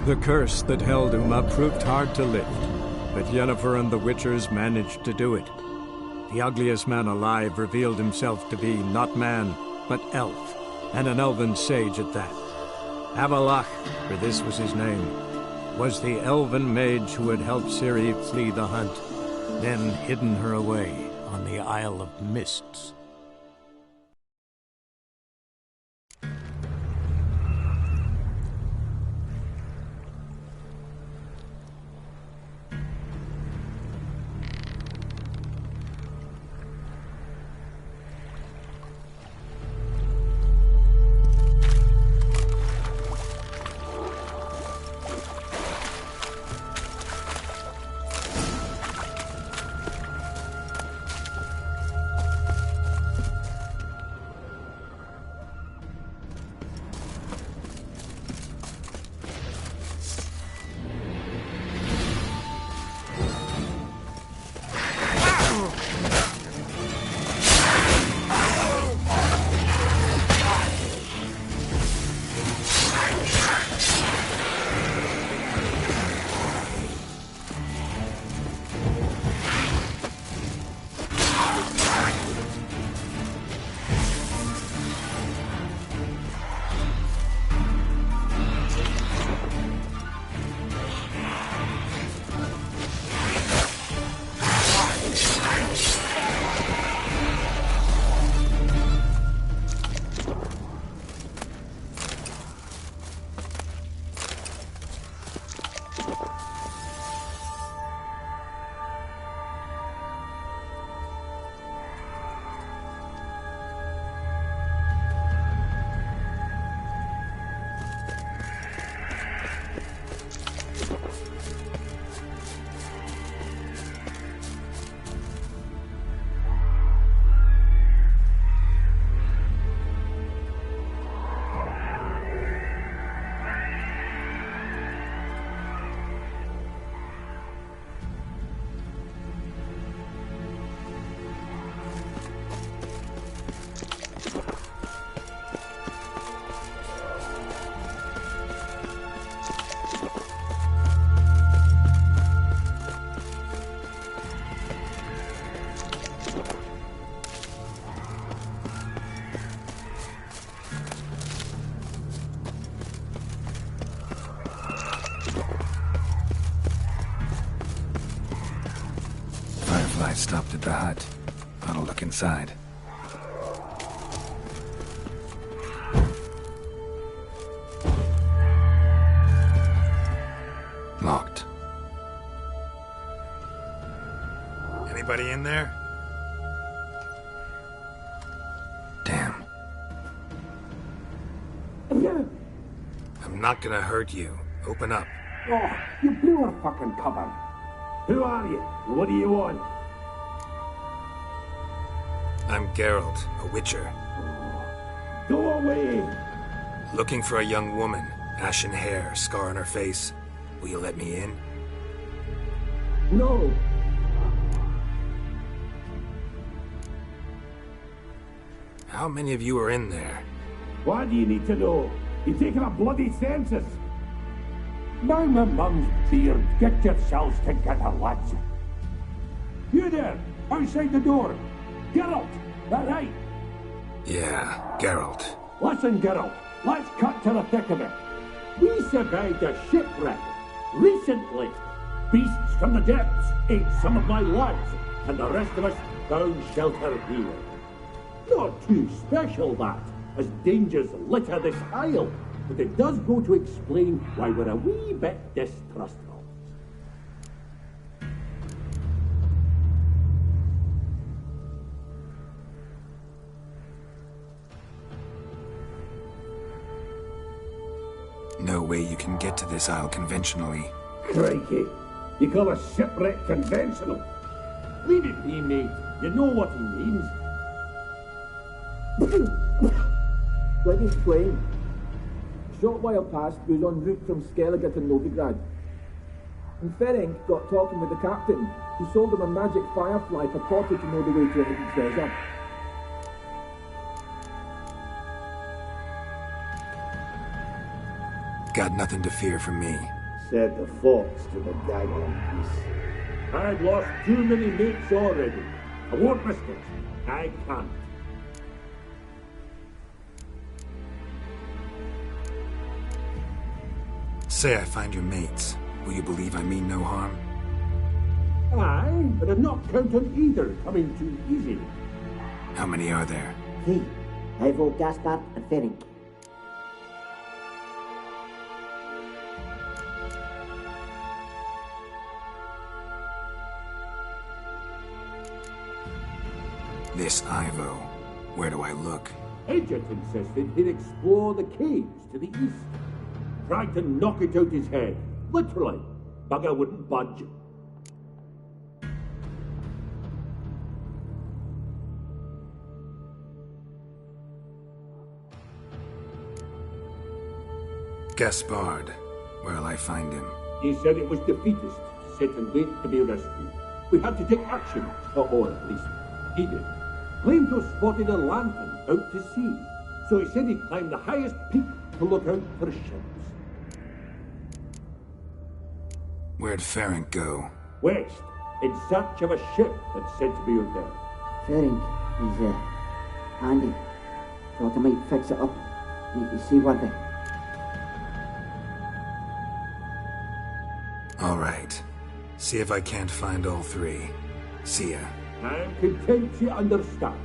The curse that held Uma proved hard to lift, but Yennefer and the Witchers managed to do it. The ugliest man alive revealed himself to be not man, but elf, and an elven sage at that. Avalach, for this was his name, was the elven mage who had helped Ciri flee the hunt, then hidden her away on the Isle of Mists. Stopped at the hut. I'll look inside. Locked. Anybody in there? Damn. I'm not gonna hurt you. Open up. Oh, you blew our fucking cover. Who are you? What do you want? I'm Geralt, a witcher. Go away! Looking for a young woman. Ashen hair, scar on her face. Will you let me in? No! How many of you are in there? Why do you need to know? You're taking a bloody census! Now my mum's beard, get yourselves together, lads. You there, outside the door. Geralt, that right? Yeah, Geralt. Listen, Geralt, let's cut to the thick of it. We survived a shipwreck recently. Beasts from the depths ate some of my lads, and the rest of us found shelter here. Not too special, that, as dangers litter this isle, but it does go to explain why we're a wee bit distrustful. No way you can get to this isle conventionally. Crikey, you call a shipwreck conventional? Leave it be, mate. You know what he means. Let me explain. A short while past, we was en route from Skellige to Novigrad. And Ferenc got talking with the captain, who sold him a magic firefly purported to know the way to a hidden treasure. Got nothing to fear from me. Set the fox to the gaggling beast. I've lost too many mates already. I won't risk it. I can't. Say I find your mates. Will you believe I mean no harm? Aye, but I'd not count on either coming too easy. How many are there? 3. Ivo, Gaspard, and Ferenc. This Ivo. Where do I look? Agent insisted he'd explore the caves to the east. Tried to knock it out his head. Literally. Bugger wouldn't budge. Gaspard. Where'll I find him? He said it was defeatist, set and wait to be rescued. We had to take action, or at least he did. Claimed to have spotted a lantern out to sea, so he said he'd climb the highest peak to look out for ships. Where'd Ferenc go? West, in search of a ship that's said to be out there. Ferenc is, handy. Thought I might fix it up. Make you see one thing. All right. See if I can't find all 3. See ya. I'm content you understand.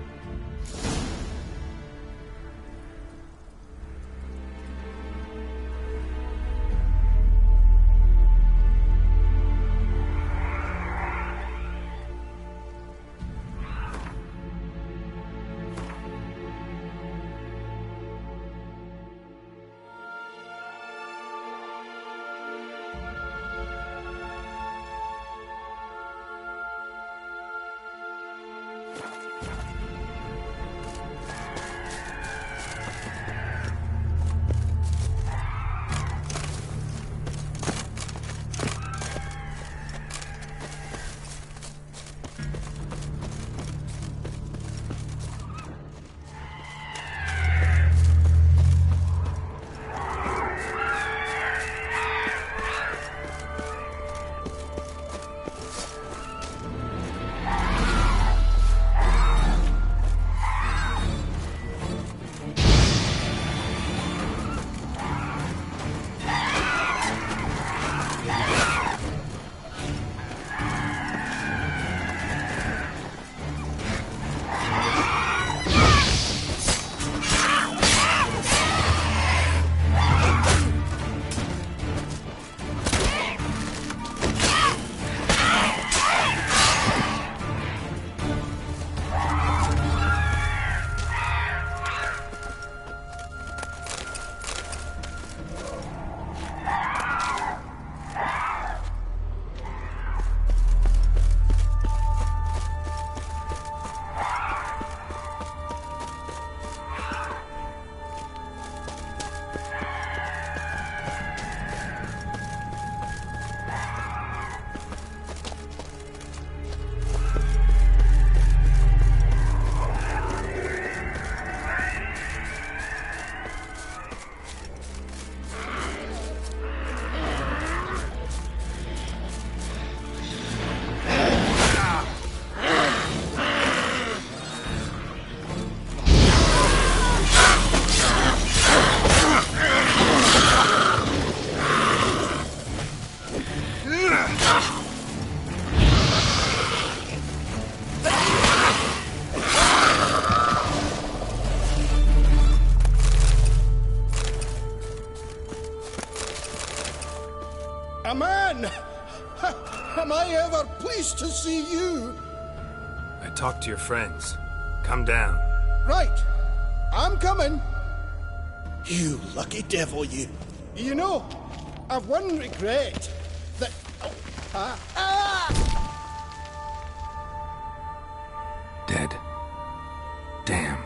A man! Am I ever pleased to see you? I talked to your friends. Come down. Right. I'm coming. You lucky devil, you. You know, I've one regret. That... Dead. Damn.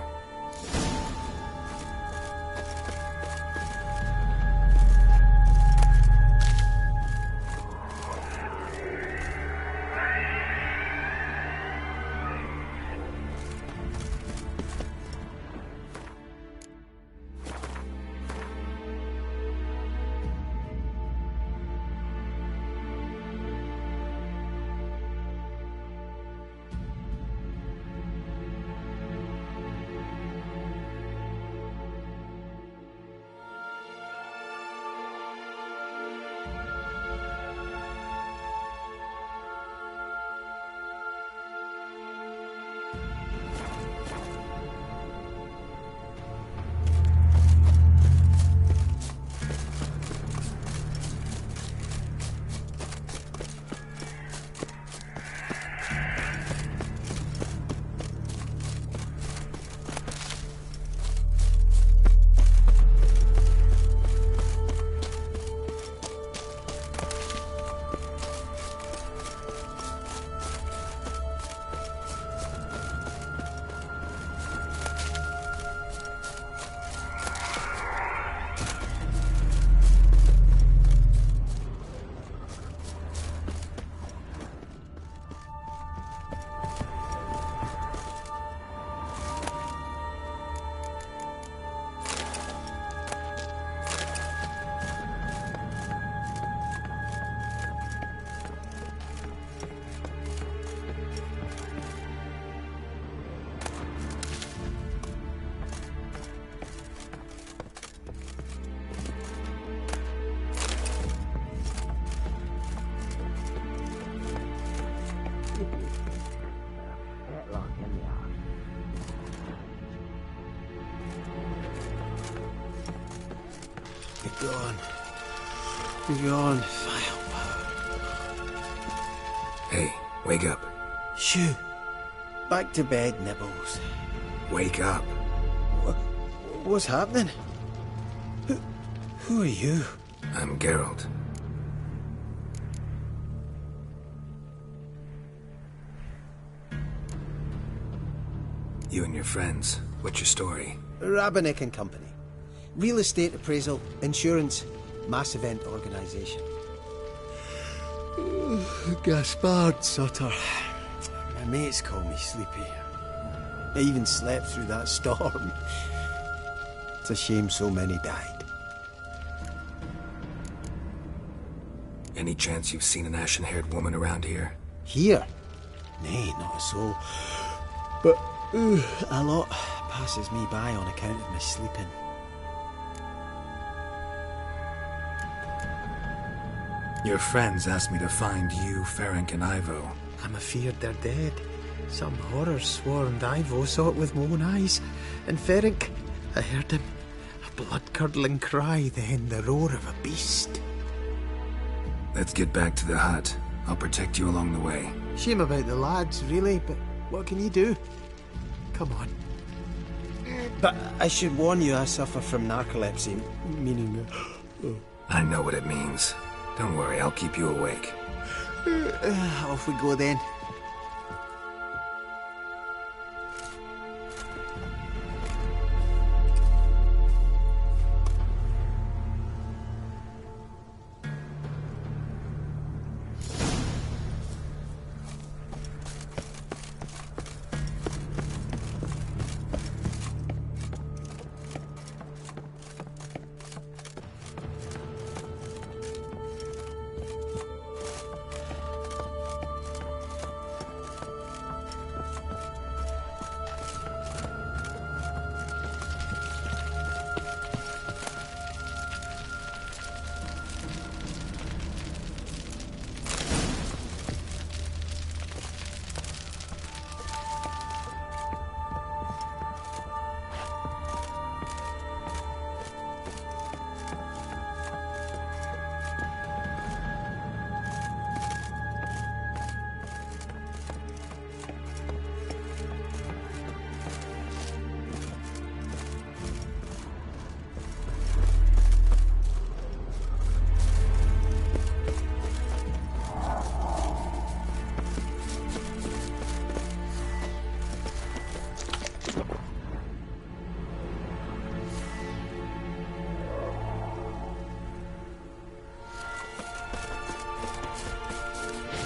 gone. Be gone, vile power. Hey, wake up. Shoo. Back to bed, Nibbles. Wake up. What's happening? Who are you? I'm Geralt. You and your friends. What's your story? Rabbinick and Company. Real estate appraisal, insurance, mass event organisation. Gaspard Sutter. My mates call me Sleepy. I even slept through that storm. It's a shame so many died. Any chance you've seen an ashen-haired woman around here? Here? Nay, not a soul. But a lot passes me by on account of my sleeping. Your friends asked me to find you, Ferenc, and Ivo. I'm afeard they're dead. Some horror swarmed Ivo, saw it with my own eyes. And Ferenc, I heard him. A blood-curdling cry, then the roar of a beast. Let's get back to the hut. I'll protect you along the way. Shame about the lads, really, but what can you do? Come on. But I should warn you, I suffer from narcolepsy, meaning... I know what it means. Don't worry, I'll keep you awake. Off we go then.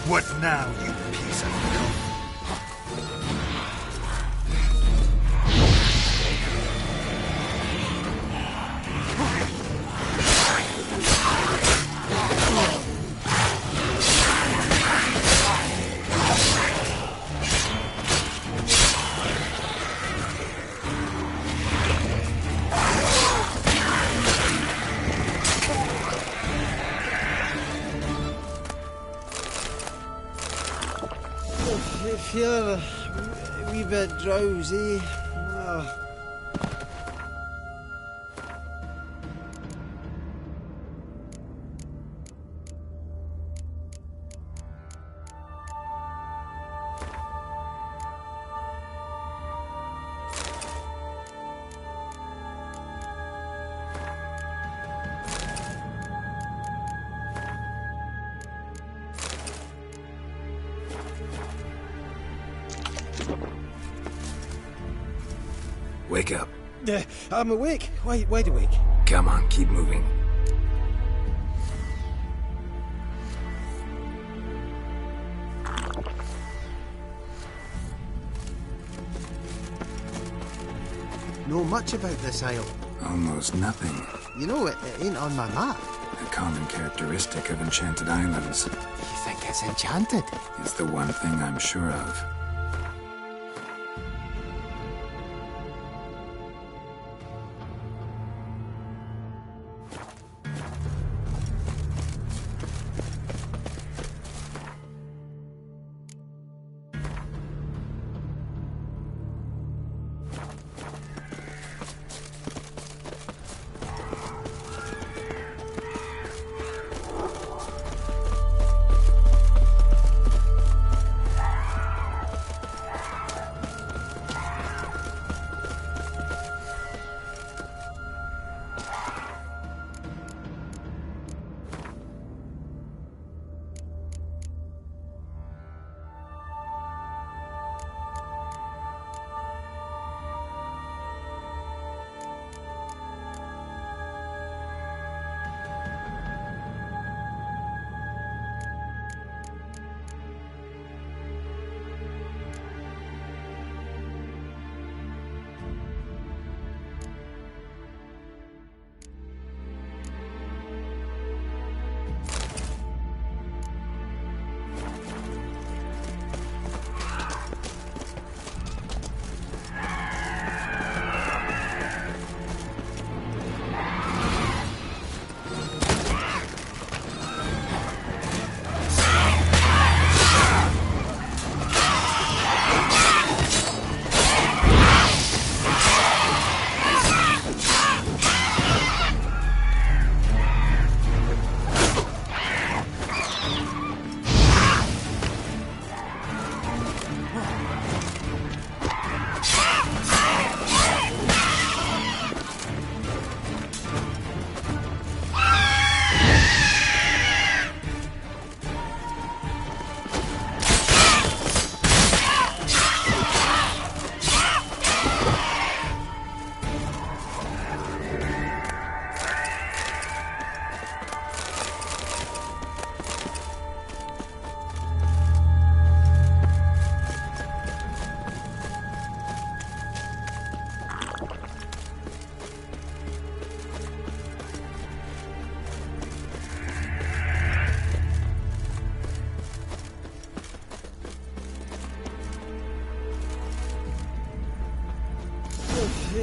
What now, you piece of filth? Feel a wee bit drowsy. Wake up. I'm awake. Wide awake. Come on, keep moving. Know much about this isle? Almost nothing. You know, it ain't on my map. A common characteristic of enchanted islands. You think it's enchanted? It's the one thing I'm sure of.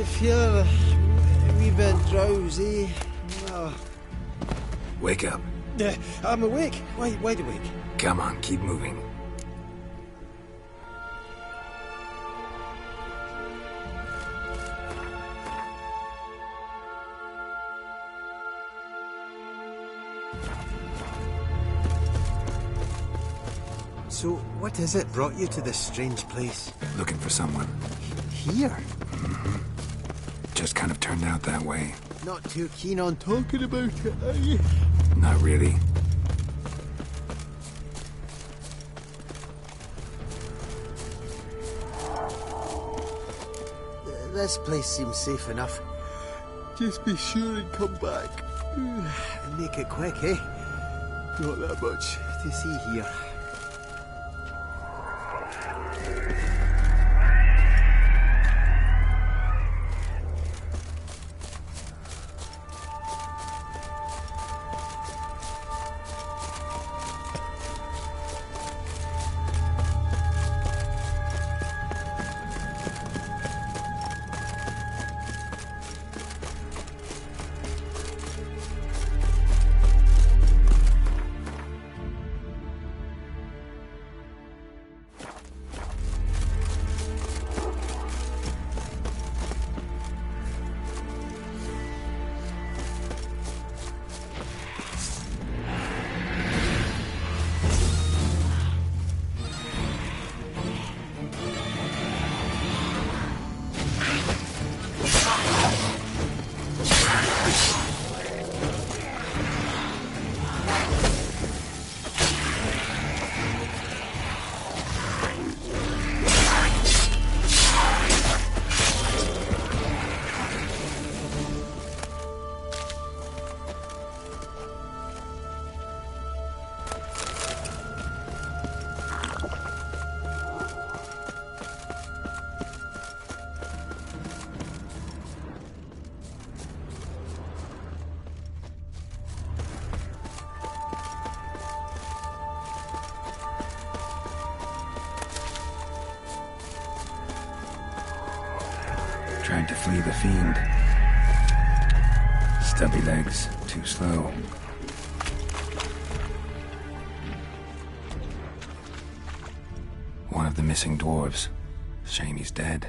feeling a wee bit drowsy. Wake up. I'm awake. Wide awake. Come on, keep moving. So, what is it brought you to this strange place? Looking for someone. Here? Just kind of turned out that way. Not too keen on talking about it, are you? Not really. This place seems safe enough. Just be sure and come back. And make it quick, eh? Not that much to see here. Trying to flee the fiend. Stubby legs, too slow. One of the missing dwarves. Shame he's dead.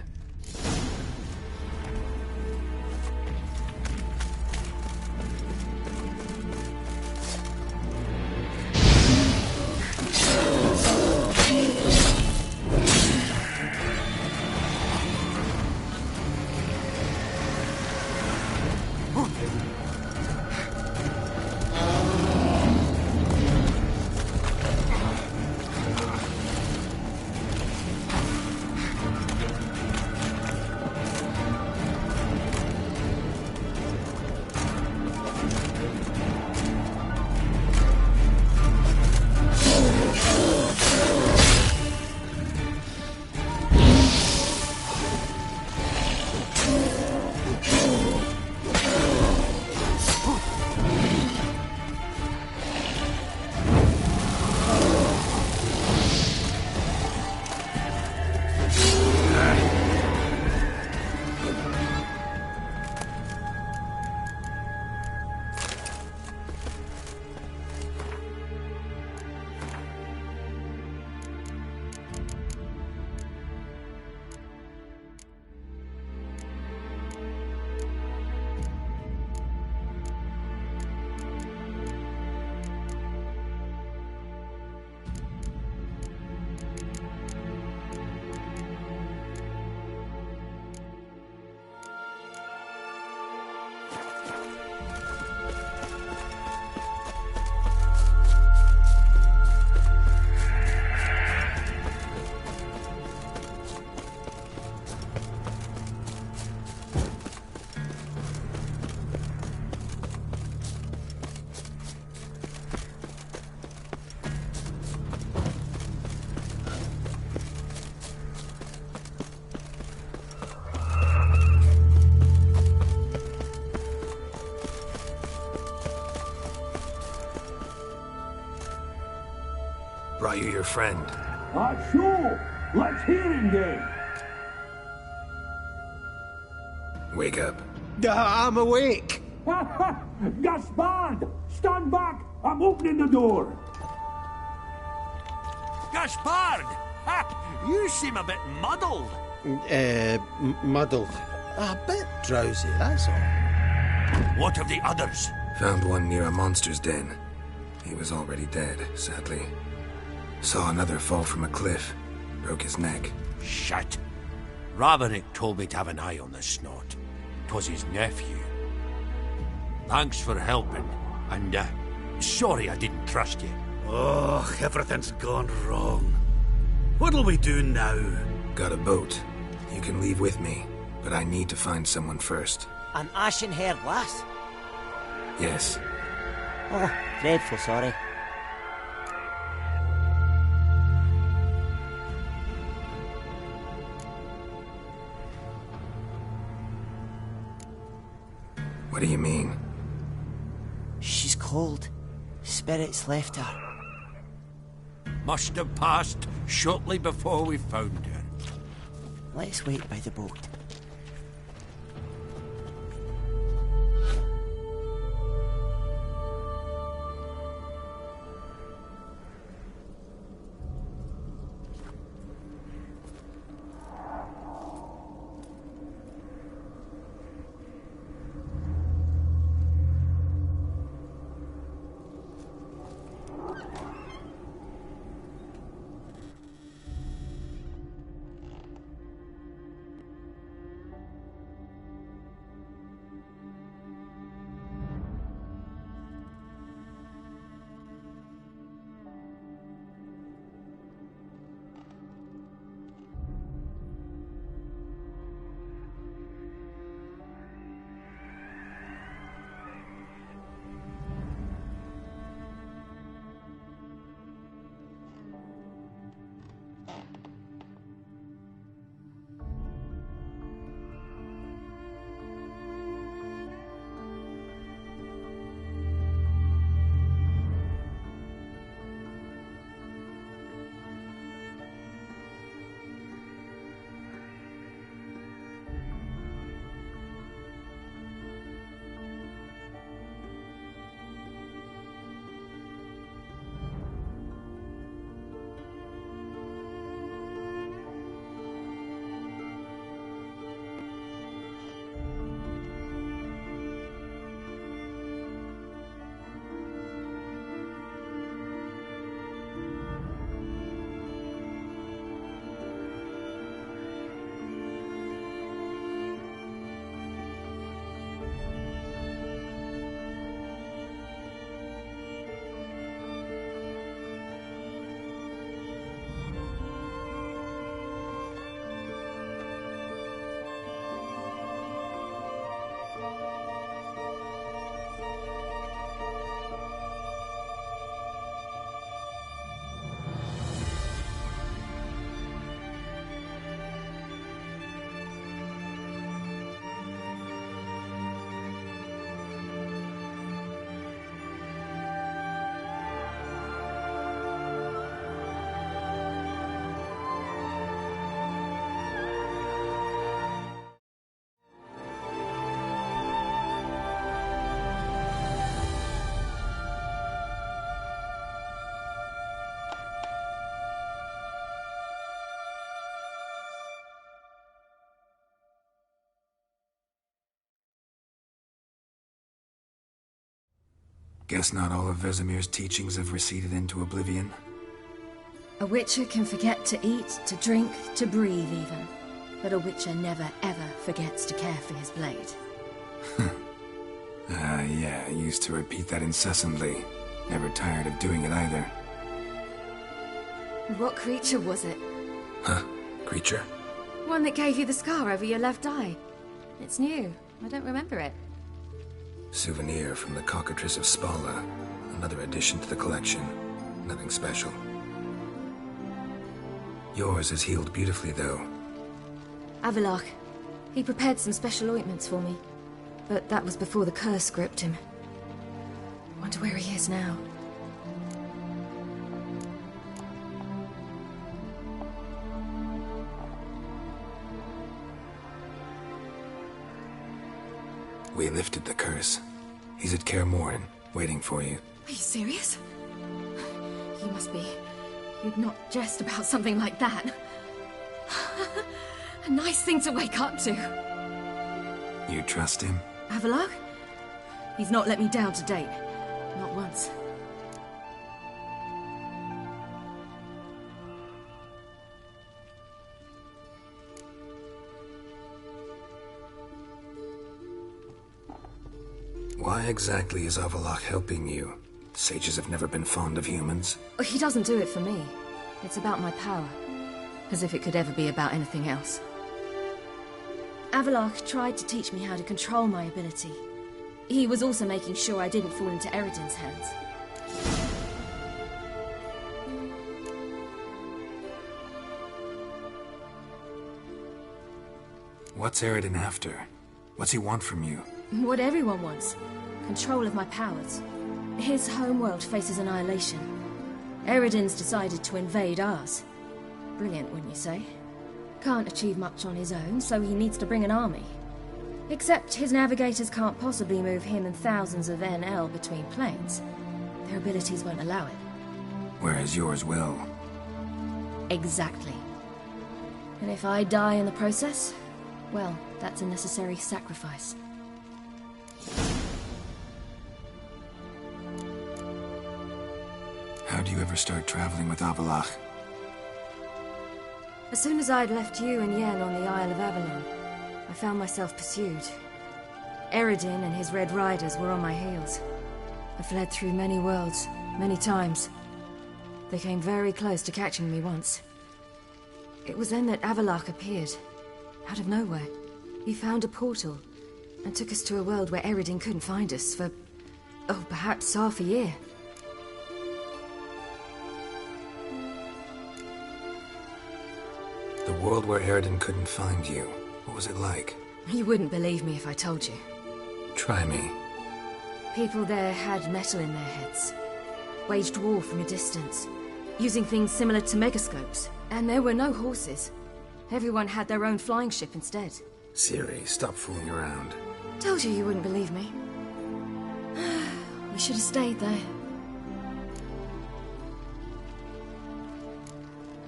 Brought you your friend. Sure. Let's hear him then. Wake up. I'm awake. Gaspard! Stand back! I'm opening the door! Gaspard! Ha! You seem a bit muddled. Muddled. A bit drowsy, that's all. What of the others? Found one near a monster's den. He was already dead, sadly. Saw another fall from a cliff. Broke his neck. Shit. Raverick told me to have an eye on the snot. 'Twas his nephew. Thanks for helping, and sorry I didn't trust you. Oh, everything's gone wrong. What'll we do now? Got a boat. You can leave with me, but I need to find someone first. An ashen-haired lass? Yes. Oh, dreadful sorry. What do you mean? She's cold. Spirits left her. Must have passed shortly before we found her. Let's wait by the boat. Guess not all of Vesemir's teachings have receded into oblivion. A witcher can forget to eat, to drink, to breathe even. But a witcher never ever forgets to care for his blade. Yeah, I used to repeat that incessantly. Never tired of doing it either. What creature was it? Huh? Creature? One that gave you the scar over your left eye. It's new. I don't remember it. Souvenir from the Cockatrice of Spala. Another addition to the collection. Nothing special. Yours is healed beautifully, though. Avalok. He prepared some special ointments for me. But that was before the curse gripped him. Wonder where he is now. We lifted the curse. He's at Kaer Morhen, waiting for you. Are you serious? You must be. You'd not jest about something like that. A nice thing to wake up to. You trust him? Avallac'h? He's not let me down to date. Not once. Why exactly is Avallac'h helping you? Sages have never been fond of humans. He doesn't do it for me. It's about my power. As if it could ever be about anything else. Avallac'h tried to teach me how to control my ability. He was also making sure I didn't fall into Eredin's hands. What's Eredin after? What's he want from you? What everyone wants. Control of my powers. His homeworld faces annihilation. Eredin's decided to invade ours. Brilliant, wouldn't you say? Can't achieve much on his own, so he needs to bring an army. Except his navigators can't possibly move him and thousands of NL between planes. Their abilities won't allow it. Whereas yours will. Exactly. And if I die in the process, well, that's a necessary sacrifice. How do you ever start traveling with Avallac'h? As soon as I'd left you and Yen on the Isle of Avalon, I found myself pursued. Eredin and his Red Riders were on my heels. I fled through many worlds, many times. They came very close to catching me once. It was then that Avallac'h appeared, out of nowhere. He found a portal, and took us to a world where Eredin couldn't find us for, oh, perhaps half a year. The world where Eredin couldn't find you. What was it like? You wouldn't believe me if I told you. Try me. People there had metal in their heads. Waged war from a distance, using things similar to megascopes. And there were no horses. Everyone had their own flying ship instead. Ciri, stop fooling around. Told you wouldn't believe me. We should have stayed there.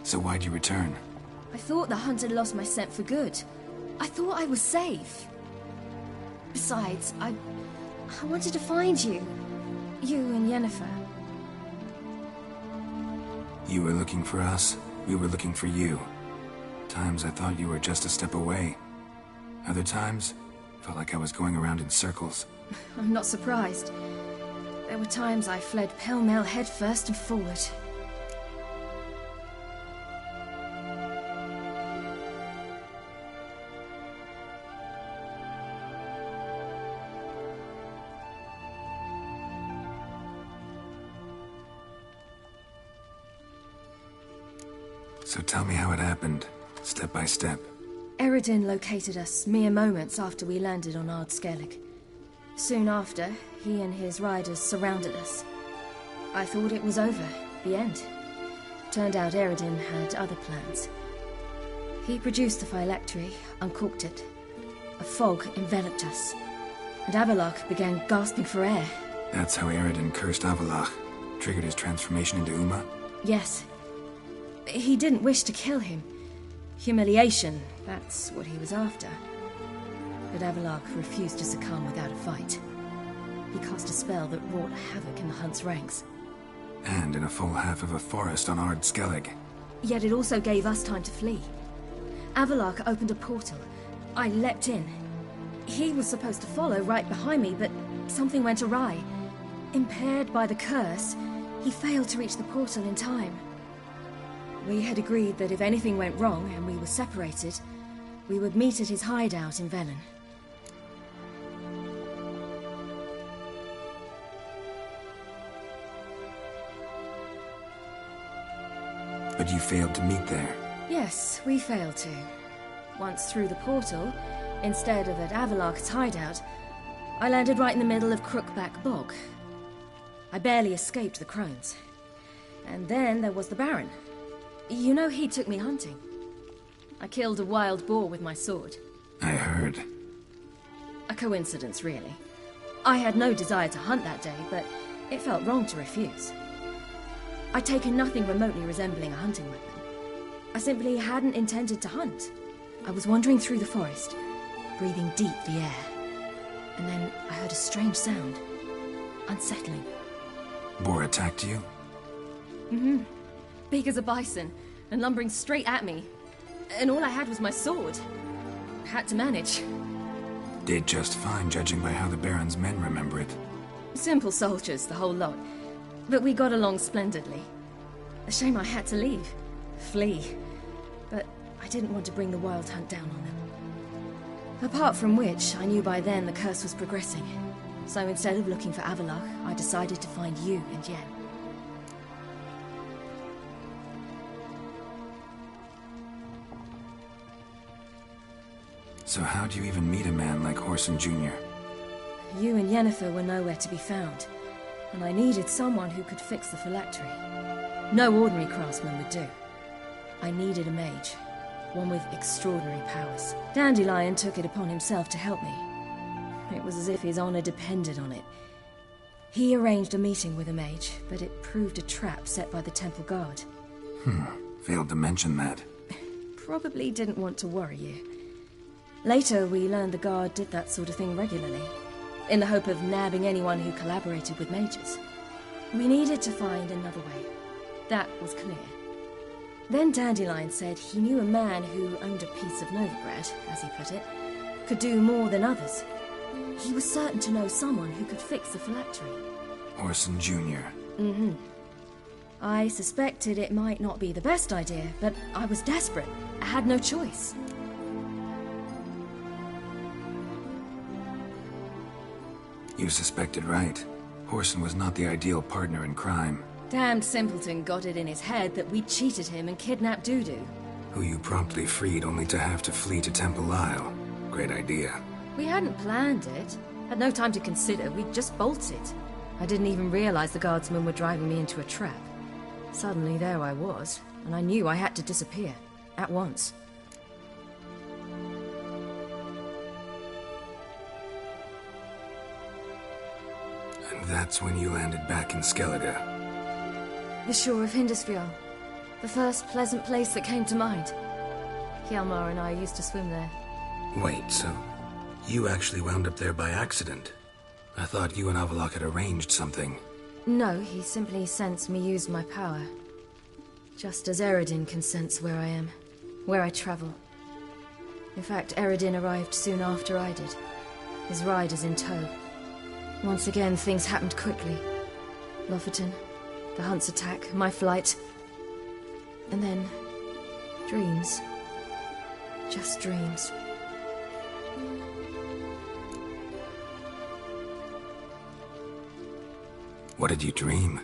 So why'd you return? I thought the hunt had lost my scent for good. I thought I was safe. Besides, I wanted to find you. You and Yennefer. You were looking for us. We were looking for you. Times I thought you were just a step away. Other times, felt like I was going around in circles. I'm not surprised. There were times I fled pell-mell headfirst and forward. So tell me how it happened, step by step. Eredin located us mere moments after we landed on Ard Skellig. Soon after, he and his riders surrounded us. I thought it was over, the end. Turned out Eredin had other plans. He produced the phylactery, uncorked it. A fog enveloped us, and Avallac'h began gasping for air. That's how Eredin cursed Avallac'h, triggered his transformation into Uma? Yes. He didn't wish to kill him. Humiliation, that's what he was after. But Avallac'h refused to succumb without a fight. He cast a spell that wrought havoc in the Hunt's ranks. And in a full half of a forest on Ard Skellig. Yet it also gave us time to flee. Avallac'h opened a portal. I leapt in. He was supposed to follow right behind me, but something went awry. Impaired by the curse, he failed to reach the portal in time. We had agreed that if anything went wrong and we were separated, we would meet at his hideout in Velen. But you failed to meet there. Yes, we failed to. Once through the portal, instead of at Avallac'h's hideout, I landed right in the middle of Crookback Bog. I barely escaped the crones. And then there was the Baron. You know, he took me hunting. I killed a wild boar with my sword. I heard. A coincidence, really. I had no desire to hunt that day, but it felt wrong to refuse. I'd taken nothing remotely resembling a hunting weapon. I simply hadn't intended to hunt. I was wandering through the forest, breathing deep the air. And then I heard a strange sound. Unsettling. Boar attacked you? Mm-hmm. Big as a bison, and lumbering straight at me. And all I had was my sword. Had to manage. Did just fine, judging by how the Baron's men remember it. Simple soldiers, the whole lot. But we got along splendidly. A shame I had to leave. Flee. But I didn't want to bring the wild hunt down on them. Apart from which, I knew by then the curse was progressing. So instead of looking for Avallac'h, I decided to find you and Yen. So how'd you even meet a man like Whoreson Jr.? You and Yennefer were nowhere to be found, and I needed someone who could fix the phylactery. No ordinary craftsman would do. I needed a mage, one with extraordinary powers. Dandelion took it upon himself to help me. It was as if his honor depended on it. He arranged a meeting with a mage, but it proved a trap set by the temple guard. Failed to mention that. Probably didn't want to worry you. Later, we learned the guard did that sort of thing regularly, in the hope of nabbing anyone who collaborated with mages. We needed to find another way. That was clear. Then Dandelion said he knew a man who owned a piece of Novigrad, as he put it, could do more than others. He was certain to know someone who could fix the phylactery. Whoreson Jr. Mm-hmm. I suspected it might not be the best idea, but I was desperate. I had no choice. You suspected right. Whoreson was not the ideal partner in crime. Damned simpleton got it in his head that we'd cheated him and kidnapped Dudu. Who you promptly freed only to have to flee to Temple Isle. Great idea. We hadn't planned it. Had no time to consider, we just bolted. I didn't even realize the guardsmen were driving me into a trap. Suddenly there I was, and I knew I had to disappear. At once. And that's when you landed back in Skellige. The shore of Hindisfjord. The first pleasant place that came to mind. Hjalmar and I used to swim there. Wait, so you actually wound up there by accident? I thought you and Avallac'h had arranged something. No, he simply sensed me use my power. Just as Eredin can sense where I am, where I travel. In fact, Eredin arrived soon after I did, his riders in tow. Once again, things happened quickly. Lofoten, the hunt's attack, my flight. And then, dreams. Just dreams. What did you dream?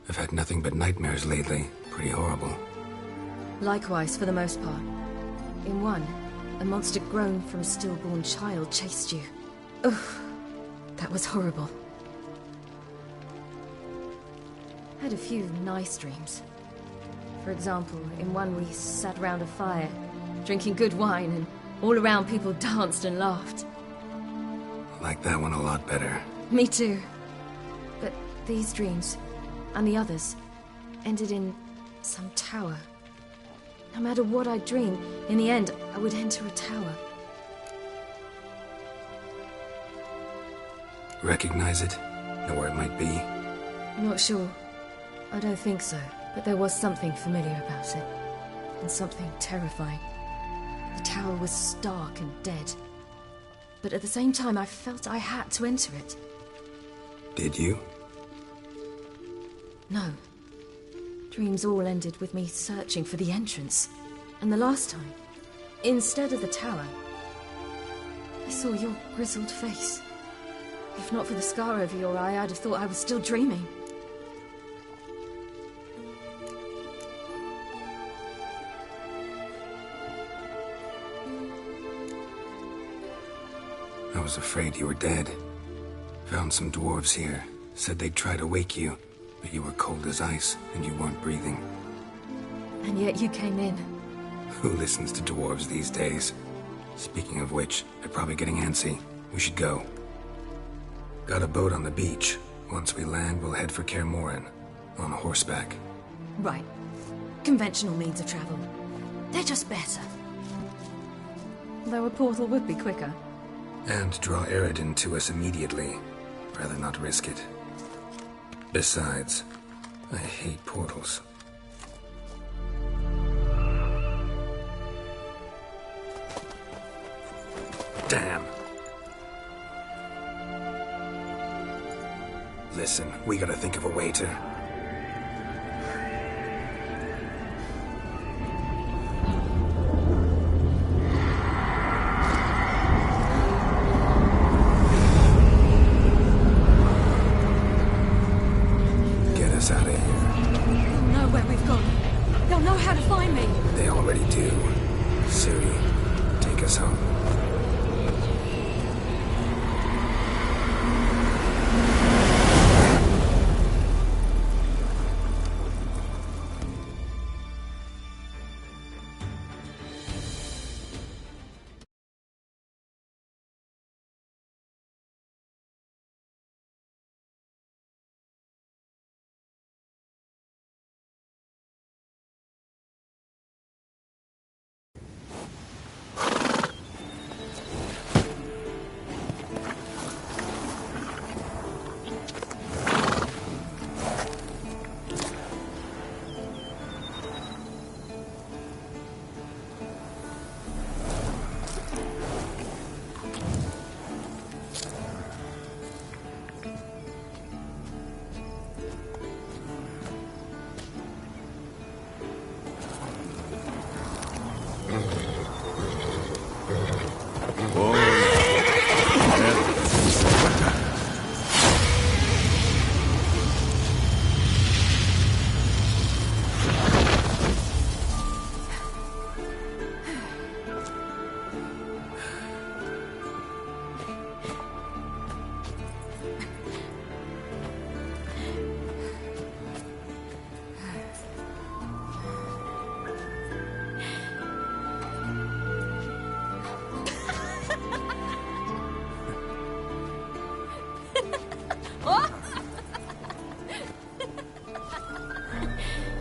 I've had nothing but nightmares lately. Pretty horrible. Likewise, for the most part. In one, a monster grown from a stillborn child chased you. Ugh, that was horrible. I had a few nice dreams. For example, in one we sat round a fire, drinking good wine, and all around people danced and laughed. Like that one a lot better. Me too. But these dreams, and the others, ended in some tower. No matter what I dreamed, in the end, I would enter a tower. Recognize it? Know where it might be? Not sure. I don't think so. But there was something familiar about it. And something terrifying. The tower was stark and dead. But at the same time, I felt I had to enter it. Did you? No. Dreams all ended with me searching for the entrance. And the last time, instead of the tower, I saw your grizzled face. If not for the scar over your eye, I'd have thought I was still dreaming. I was afraid you were dead. Found some dwarves here. Said they'd try to wake you, but you were cold as ice and you weren't breathing. And yet you came in. Who listens to dwarves these days? Speaking of which, they're probably getting antsy. We should go. Got a boat on the beach. Once we land, we'll head for Kaer Morhen. On horseback. Right. Conventional means of travel. They're just better. Though a portal would be quicker. And draw Eredin to us immediately. Rather not risk it. Besides, I hate portals. Damn. Listen, we gotta think of a way to... get us out of here. They'll know where we've gone. They'll know how to find me. They already do. Ciri, take us home.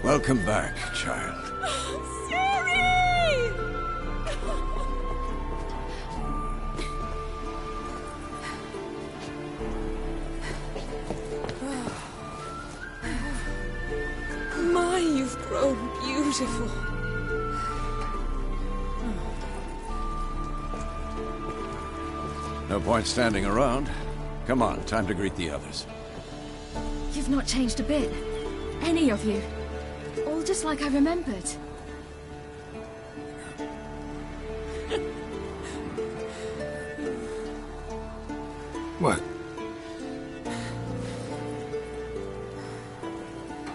Welcome back, child. My, you've grown beautiful. No point standing around. Come on, time to greet the others. You've not changed a bit. Any of you. All just like I remembered. What?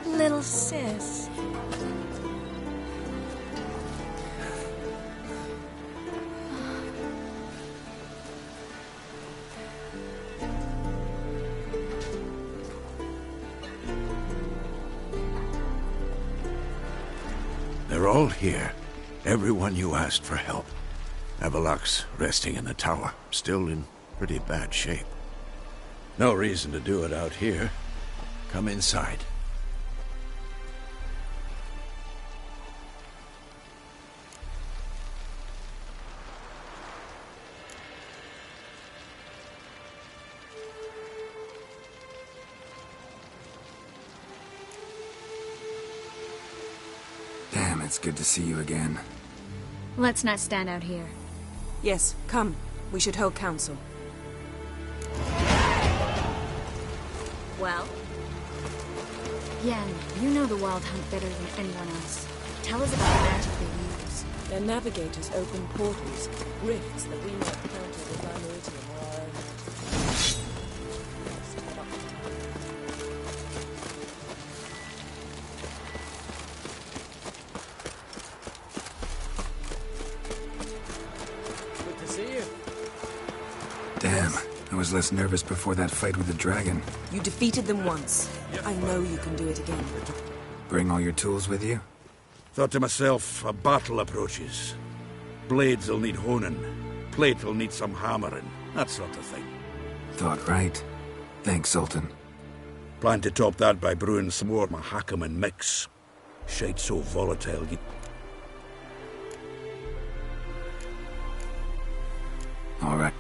Little sis. They're all here. Everyone you asked for help. Avalok's resting in the tower, still in pretty bad shape. No reason to do it out here. Come inside. Damn, it's good to see you again. Let's not stand out here. Yes, come. We should hold council. Well? Yen, you know the Wild Hunt better than anyone else. Tell us about the magic they use. Their navigators open portals, rifts that we might counter with our meridian or our own. Good to see you. Damn, I was less nervous before that fight with the dragon. You defeated them once. I know you can do it again. Bring all your tools with you? Thought to myself, a battle approaches. Blades will need honing. plate will need some hammering, that sort of thing. Thought right. Thanks, Sultan. Plan to top that by brewing some more Mahakaman mix. Shite so volatile you... All right.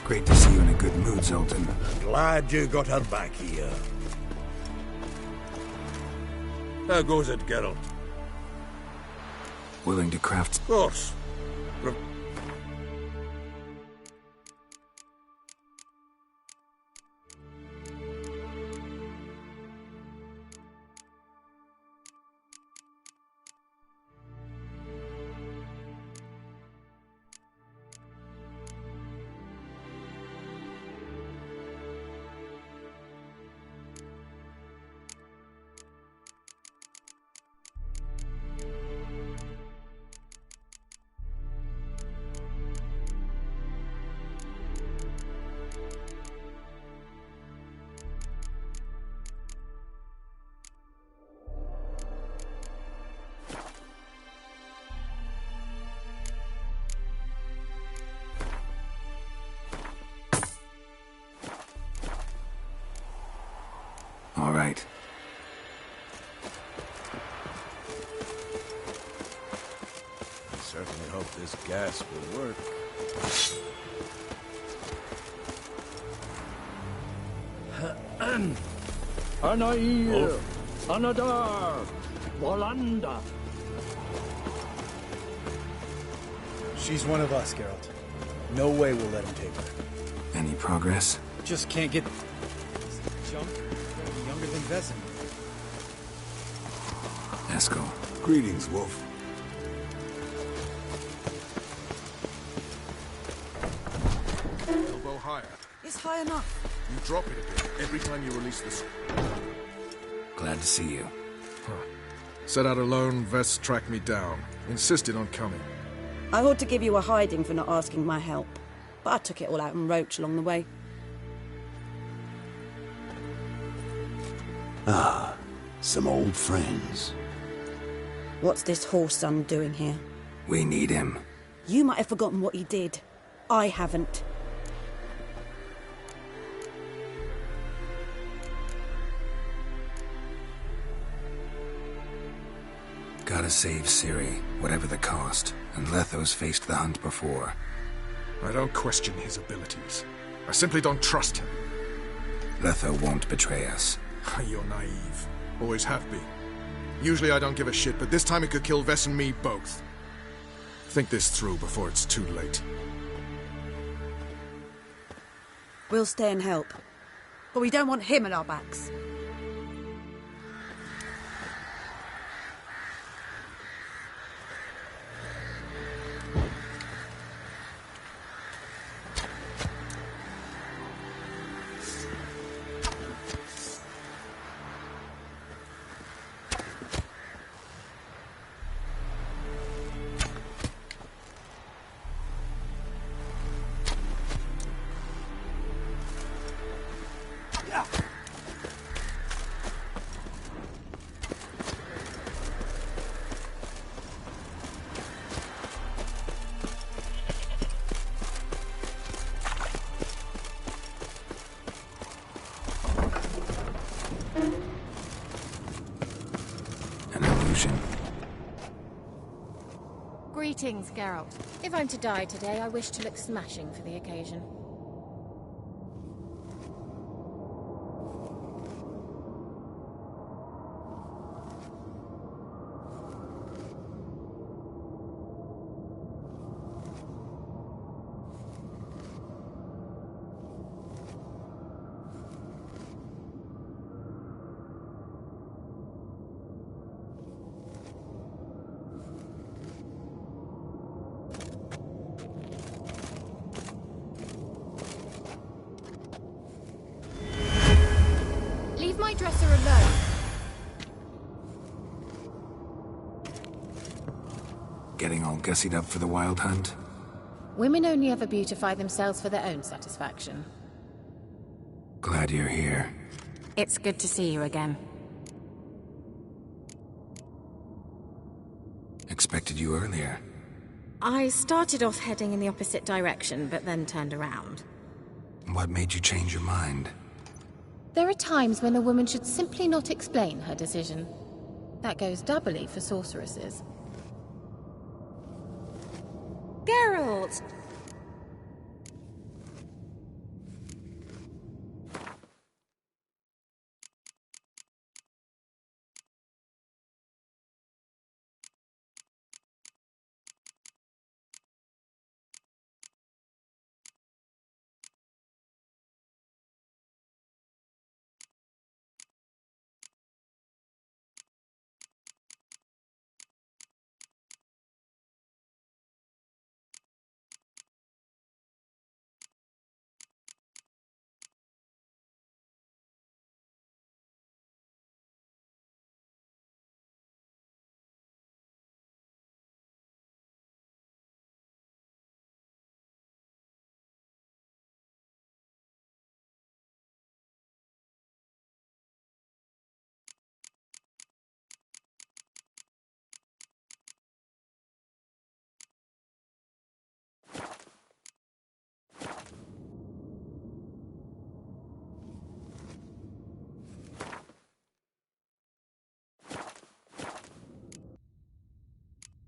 Great to see you in a good mood, Sultan. Glad you got her back here. How goes it, Geralt? Willing to craft... Of course. All right. I certainly hope this gas will work. Anair, Anadar, Volanda. She's one of us, Geralt. No way we'll let him take her. Any progress? Just can't get... junk. Younger than Vessen. Eskel. Greetings, Wolf. Elbow higher. It's high enough. You drop it a bit every time you release this. Glad to see you. Huh. Set out alone, Vess tracked me down. Insisted on coming. I ought to give you a hiding for not asking my help, but I took it all out in Roach along the way. Ah, some old friends. What's this horse son doing here? We need him. You might have forgotten what he did. I haven't. Gotta save Ciri, whatever the cost, and Letho's faced the hunt before. I don't question his abilities. I simply don't trust him. Letho won't betray us. You're naive. Always have been. Usually I don't give a shit, but this time it could kill Vess and me both. Think this through before it's too late. We'll stay and help. But we don't want him at our backs. Greetings, Geralt. If I'm to die today, I wish to look smashing for the occasion. Leave my dresser alone. Getting all gussied up for the wild hunt? Women only ever beautify themselves for their own satisfaction. Glad you're here. It's good to see you again. Expected you earlier. I started off heading in the opposite direction, but then turned around. What made you change your mind? There are times when a woman should simply not explain her decision. That goes doubly for sorceresses. Geralt!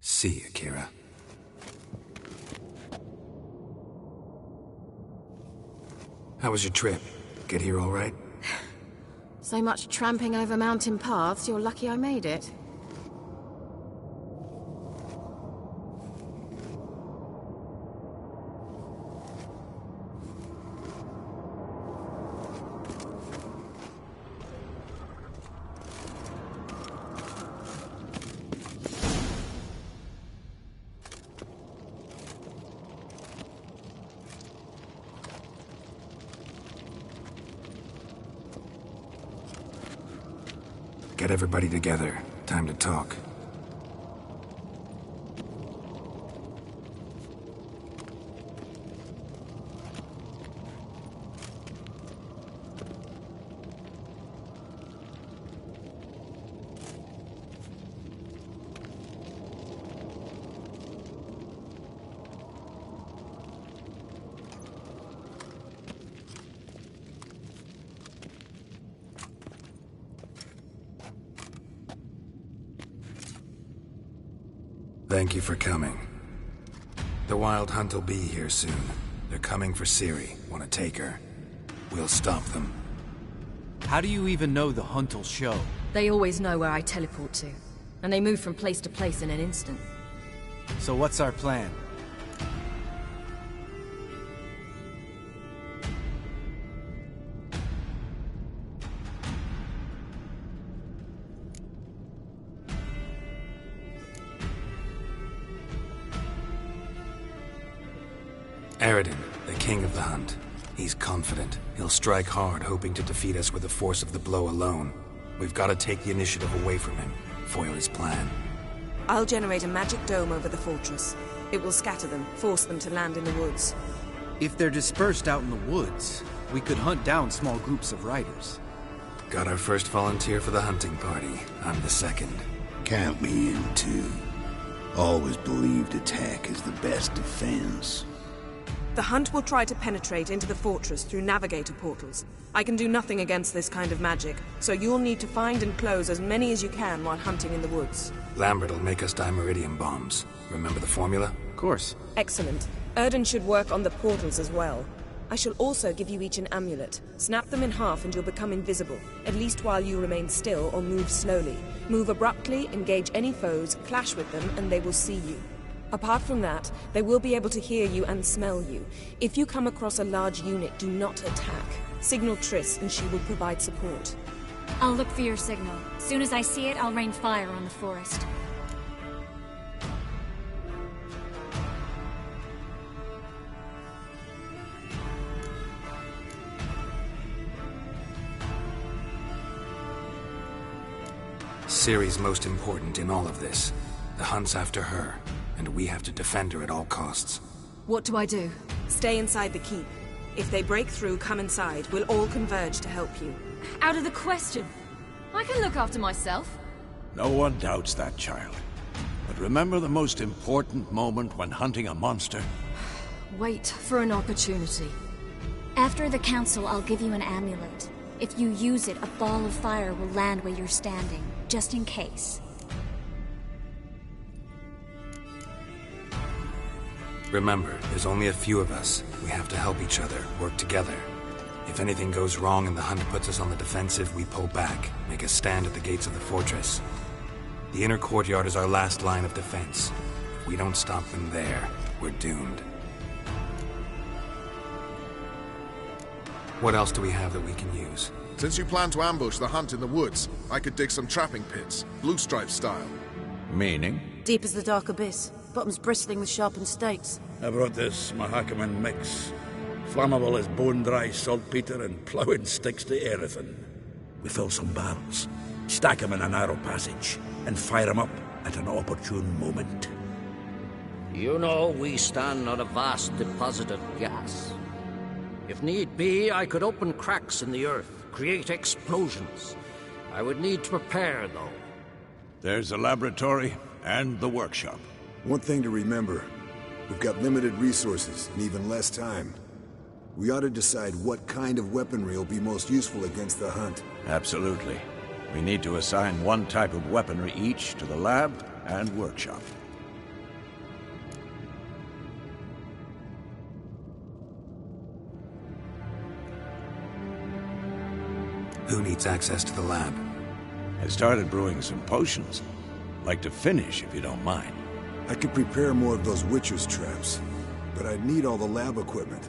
See you, Kira. How was your trip? Get here all right? So much tramping over mountain paths, you're lucky I made it. Get everybody together. Time to talk. Thank you for coming. The Wild Hunt will be here soon. They're coming for Ciri. Want to take her? We'll stop them. How do you even know the Hunt will show? They always know where I teleport to. And they move from place to place in an instant. So what's our plan? Eredin, the king of the hunt. He's confident. He'll strike hard, hoping to defeat us with the force of the blow alone. We've got to take the initiative away from him, foil his plan. I'll generate a magic dome over the fortress. It will scatter them, force them to land in the woods. If they're dispersed out in the woods, we could hunt down small groups of riders. Got our first volunteer for the hunting party. I'm the second. Count me in too. Always believed attack is the best defense. The hunt will try to penetrate into the fortress through navigator portals. I can do nothing against this kind of magic, so you'll need to find and close as many as you can while hunting in the woods. Lambert will make us dimeridium bombs. Remember the formula? Of course. Excellent. Erden should work on the portals as well. I shall also give you each an amulet. Snap them in half and you'll become invisible, at least while you remain still or move slowly. Move abruptly, engage any foes, clash with them, and they will see you. Apart from that, they will be able to hear you and smell you. If you come across a large unit, do not attack. Signal Triss and she will provide support. I'll look for your signal. As soon as I see it, I'll rain fire on the forest. Ciri's most important in all of this. The hunt's after her, and we have to defend her at all costs. What do I do? Stay inside the keep. If they break through, come inside. We'll all converge to help you. Out of the question. I can look after myself. No one doubts that, child. But remember the most important moment when hunting a monster? Wait for an opportunity. After the council, I'll give you an amulet. If you use it, a ball of fire will land where you're standing, just in case. Remember, there's only a few of us. We have to help each other, work together. If anything goes wrong and the hunt puts us on the defensive, we pull back, make a stand at the gates of the fortress. The inner courtyard is our last line of defense. If we don't stop them there, we're doomed. What else do we have that we can use? Since you plan to ambush the hunt in the woods, I could dig some trapping pits, blue stripe style. Meaning? Deep as the dark abyss, bottoms bristling with sharpened stakes. I brought this Mahakaman mix. Flammable as bone-dry saltpeter and ploughing sticks to everything. We fill some barrels, stack them in a narrow passage, and fire them up at an opportune moment. You know we stand on a vast deposit of gas. If need be, I could open cracks in the earth, create explosions. I would need to prepare, though. There's the laboratory and the workshop. One thing to remember, we've got limited resources and even less time. We ought to decide what kind of weaponry will be most useful against the hunt. Absolutely. We need to assign one type of weaponry each to the lab and workshop. Who needs access to the lab? I started brewing some potions. Like to finish, if you don't mind. I could prepare more of those Witcher's traps, but I'd need all the lab equipment.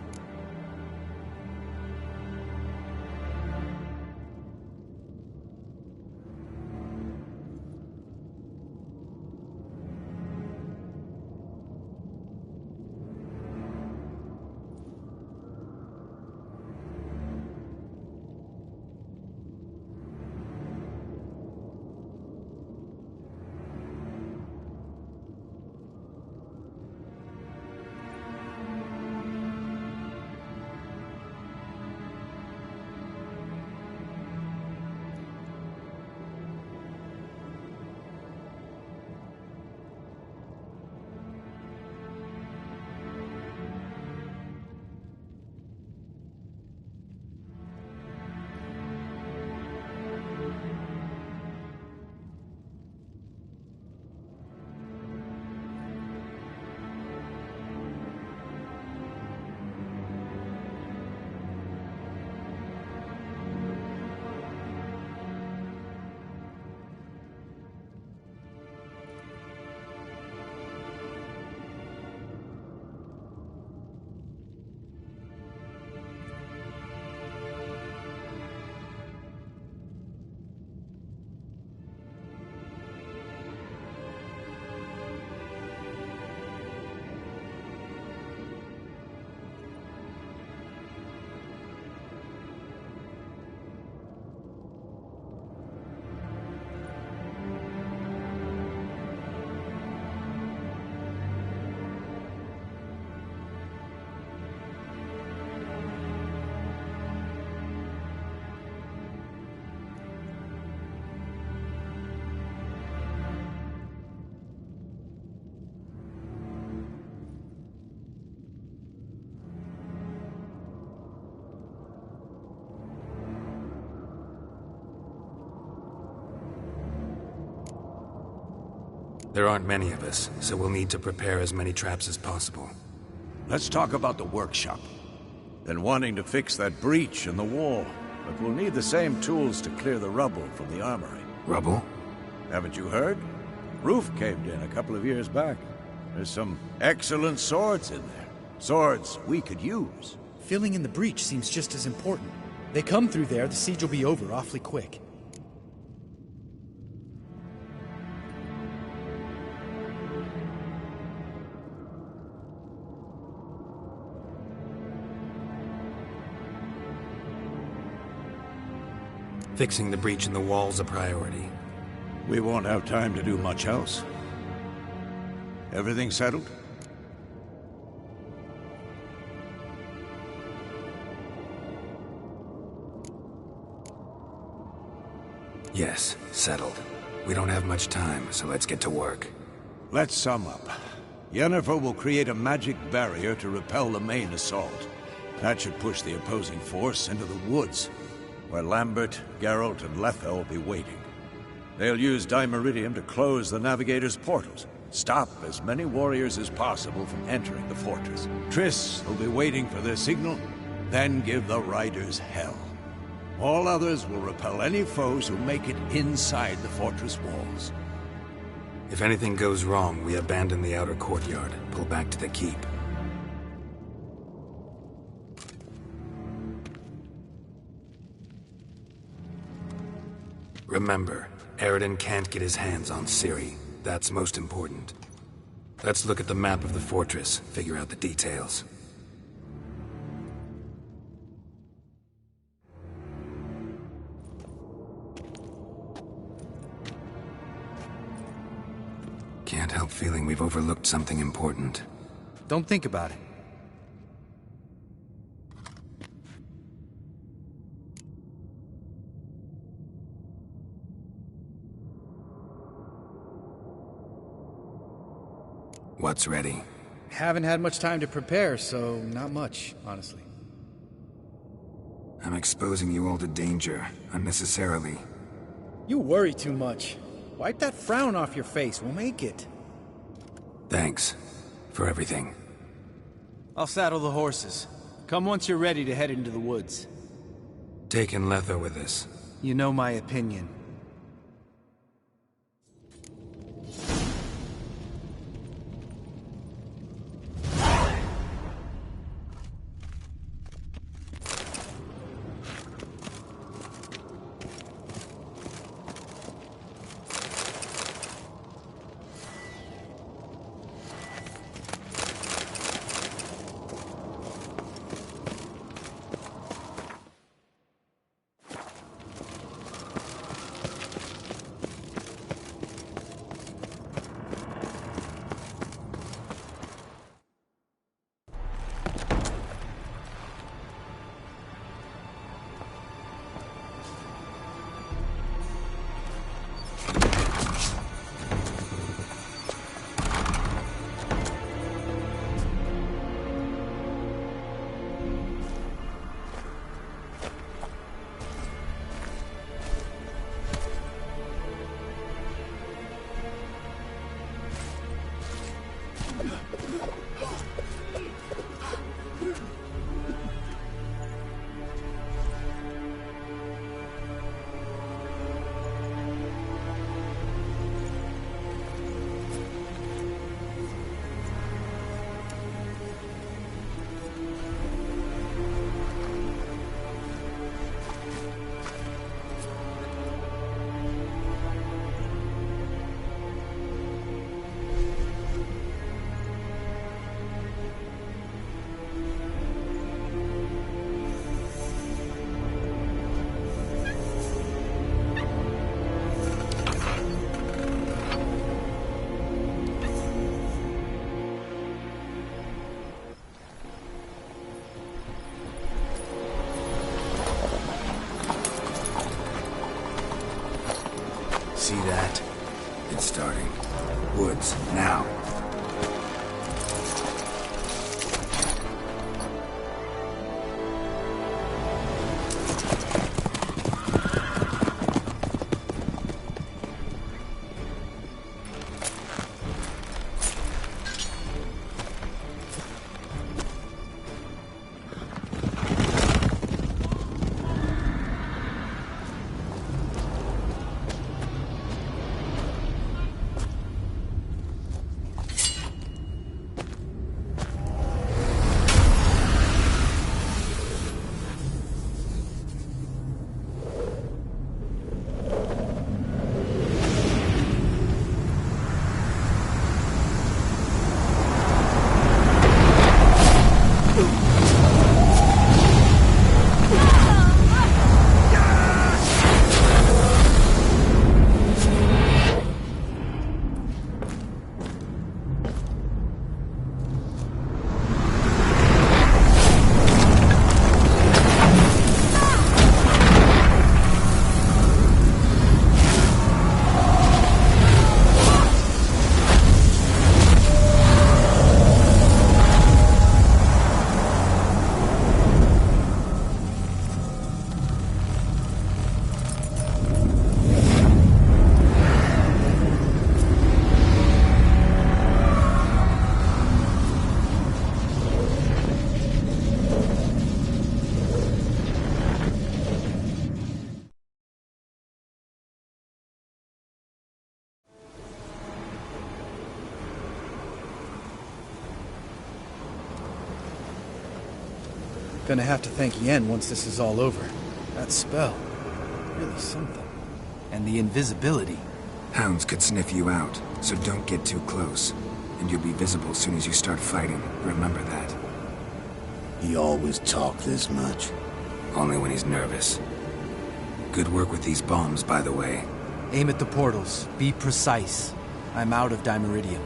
There aren't many of us, so we'll need to prepare as many traps as possible. Let's talk about the workshop. Been wanting to fix that breach in the wall, but we'll need the same tools to clear the rubble from the armory. Rubble? Haven't you heard? Roof caved in a couple of years back. There's some excellent swords in there. Swords we could use. Filling in the breach seems just as important. They come through there, the siege will be over awfully quick. Fixing the breach in the wall's a priority. We won't have time to do much else. Everything settled? Yes, settled. We don't have much time, so let's get to work. Let's sum up. Yennefer will create a magic barrier to repel the main assault. That should push the opposing force into the woods, where Lambert, Geralt, and Letha will be waiting. They'll use Dimeridium to close the Navigator's portals, stop as many warriors as possible from entering the fortress. Triss will be waiting for their signal, then give the riders hell. All others will repel any foes who make it inside the fortress walls. If anything goes wrong, we abandon the outer courtyard, pull back to the keep. Remember, Eridan can't get his hands on Ciri. That's most important. Let's look at the map of the fortress, figure out the details. Can't help feeling we've overlooked something important. Don't think about it. What's ready? Haven't had much time to prepare, so not much, honestly. I'm exposing you all to danger, unnecessarily. You worry too much. Wipe that frown off your face, we'll make it. Thanks. For everything. I'll saddle the horses. Come once you're ready to head into the woods. Taking Letha with us. You know my opinion. See that? It's starting. Woods, now. Gonna have to thank Yen once this is all over. That spell, really something. And the invisibility. Hounds could sniff you out, so don't get too close. And you'll be visible as soon as you start fighting. Remember that. He always talk this much? Only when he's nervous. Good work with these bombs, by the way. Aim at the portals. Be precise. I'm out of Dimeridium.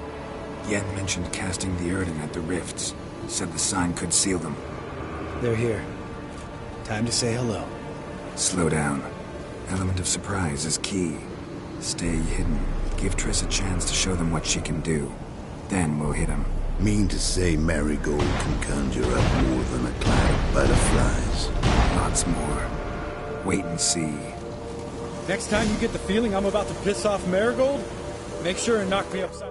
Yen mentioned casting the Erden at the rifts. Said the sign could seal them. They're here. Time to say hello. Slow down. Element of surprise is key. Stay hidden. Give Triss a chance to show them what she can do. Then we'll hit them. Mean to say Marigold can conjure up more than a cloud of butterflies? Lots more. Wait and see. Next time you get the feeling I'm about to piss off Marigold, make sure and knock me upside.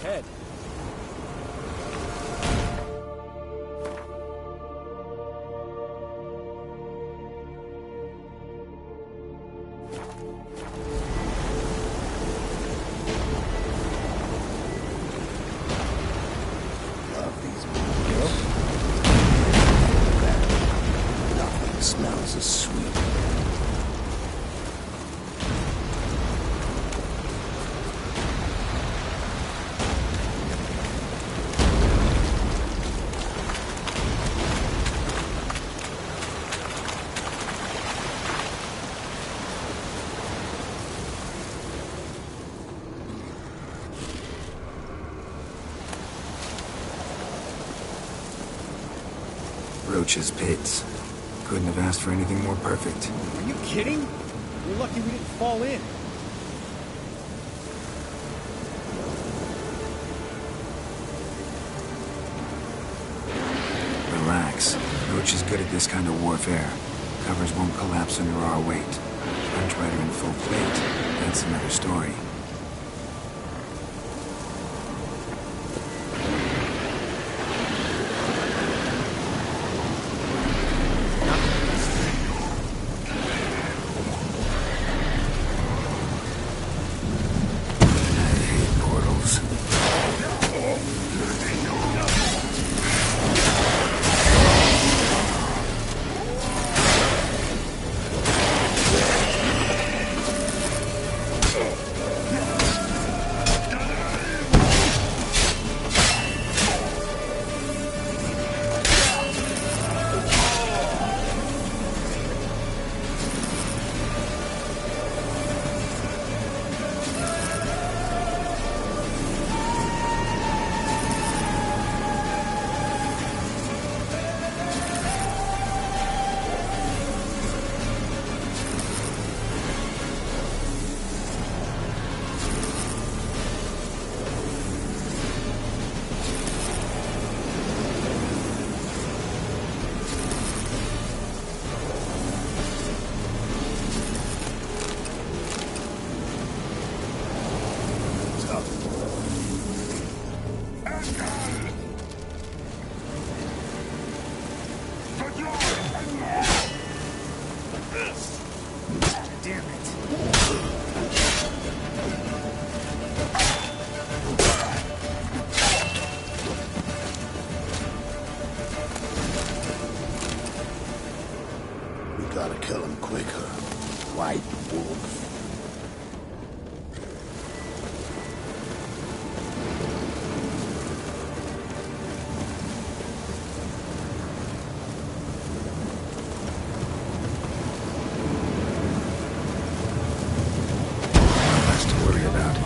Head. Love these movies. Nothing smells as sweet. Roach's pits. Couldn't have asked for anything more perfect. Are you kidding? We're lucky we didn't fall in. Relax. Roach is good at this kind of warfare. Covers won't collapse under our weight. Punch Rider in full plate. That's another story. Gotta kill him quicker. White wolf. Less to worry about.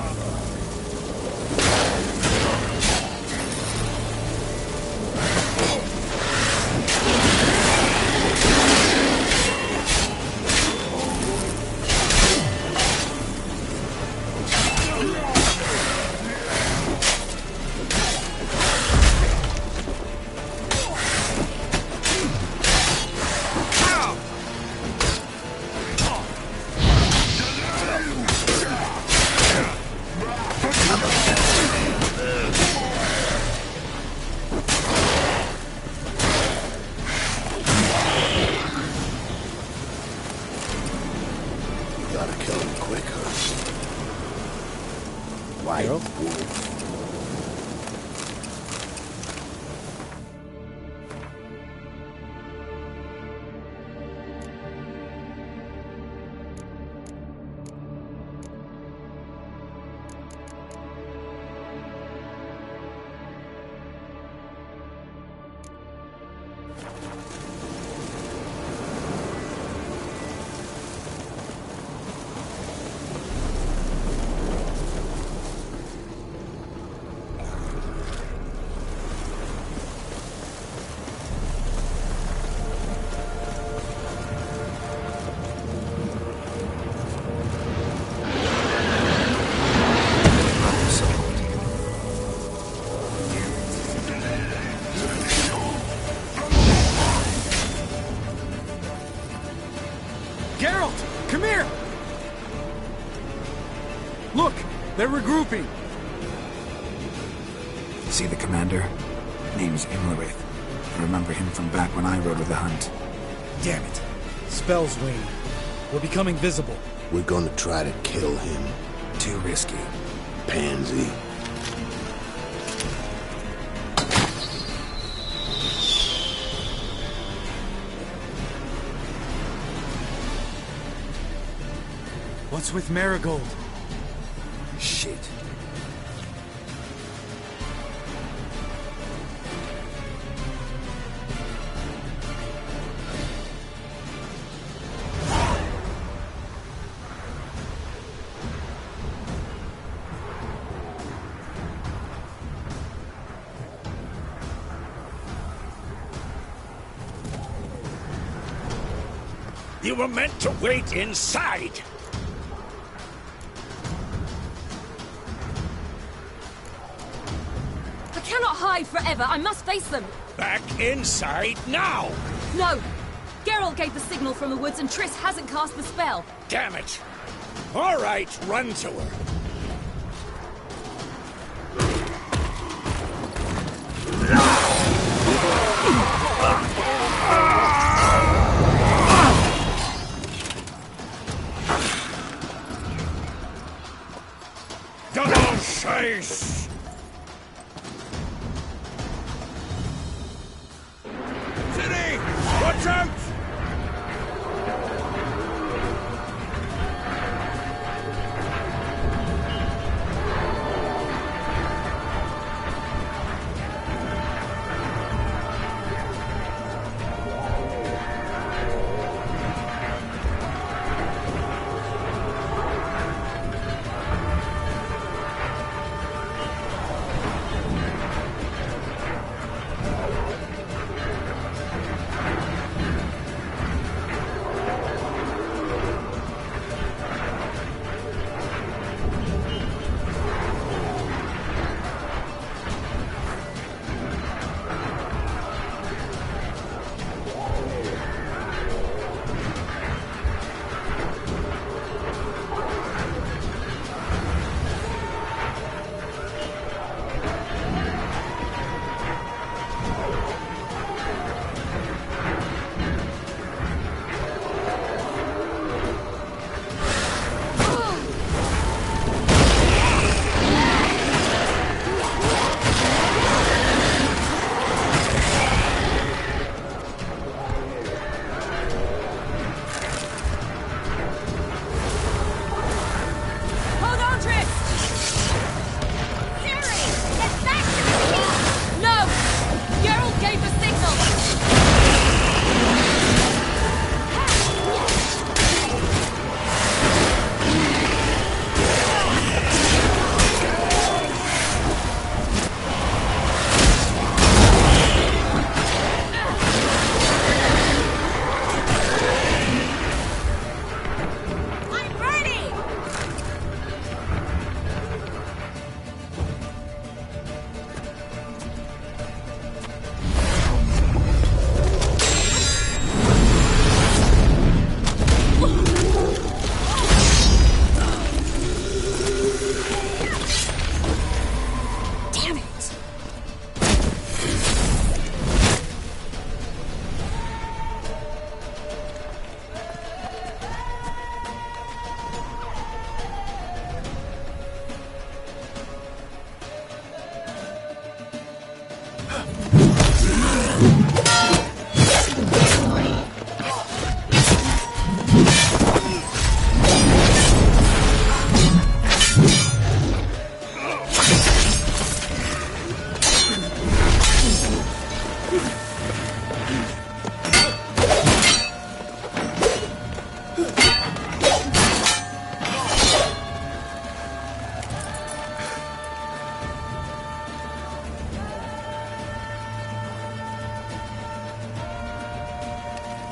Geralt, come here! Look, they're regrouping. See the commander? Name's Imlerith. I remember him from back when I rode with the hunt. Damn it. Spell's waning. We're becoming visible. We're gonna try to kill him. Too risky. Pansy. What's with Marigold? Shit. You were meant to wait inside! I cannot hide forever. I must face them. Back inside now! No! Geralt gave the signal from the woods and Triss hasn't cast the spell. Damn it! All right, run to her. Double chase! City! Watch out!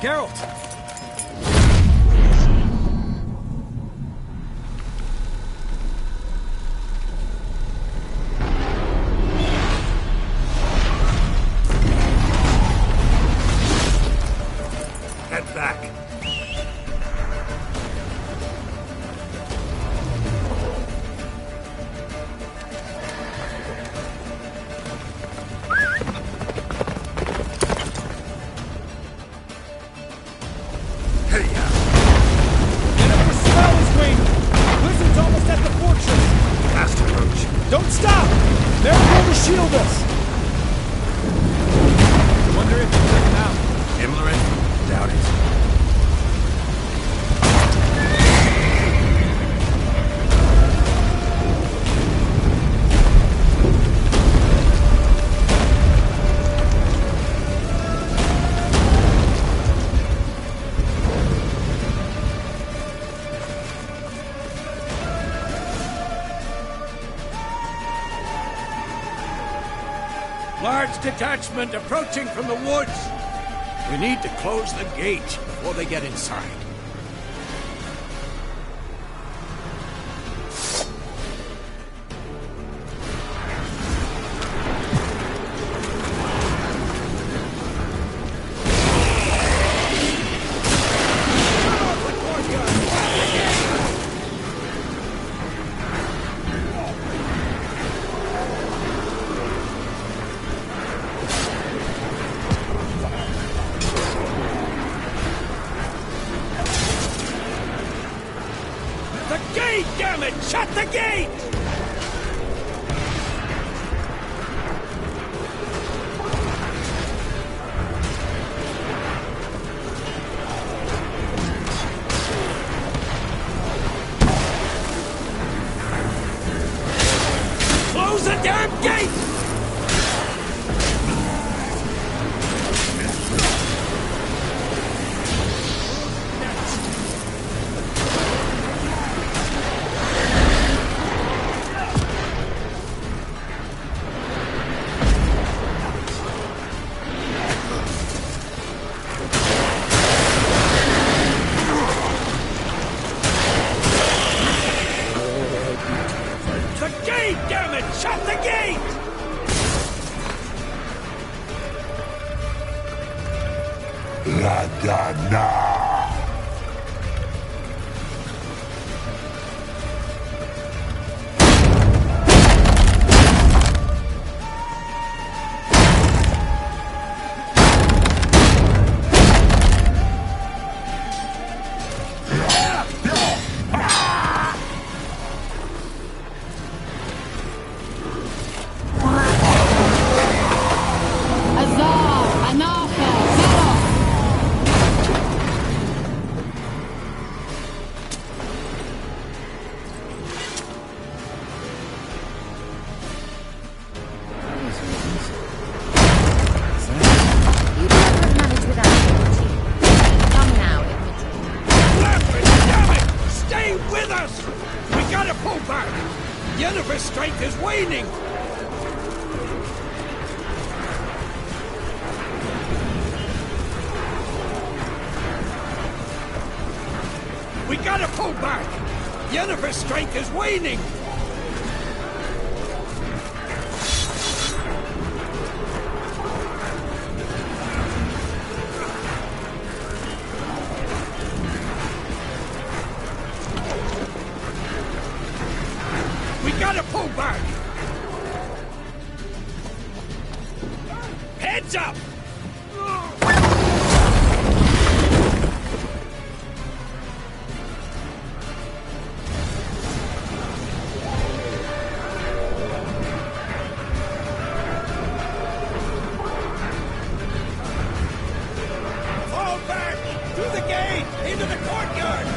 Geralt! Head back. Don't stop! Marigold will shield us! I wonder if he'll take him out. Imlerith? Doubt it. Large detachment approaching from the woods. We need to close the gate before they get inside. Damn it! Shut the gate! Close the damn gate! Damn it! Shut the gate! La Dana! Yennefer's strength is waning! We gotta pull back! Yennefer's strength is waning! We gotta pull back! Heads up! Fall back! Through the gate! Into the courtyard!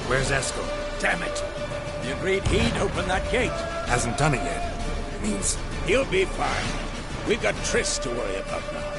Where's Eskel? Damn it! He agreed he'd open that gate. Hasn't done it yet. It means he'll be fine. We've got Triss to worry about now.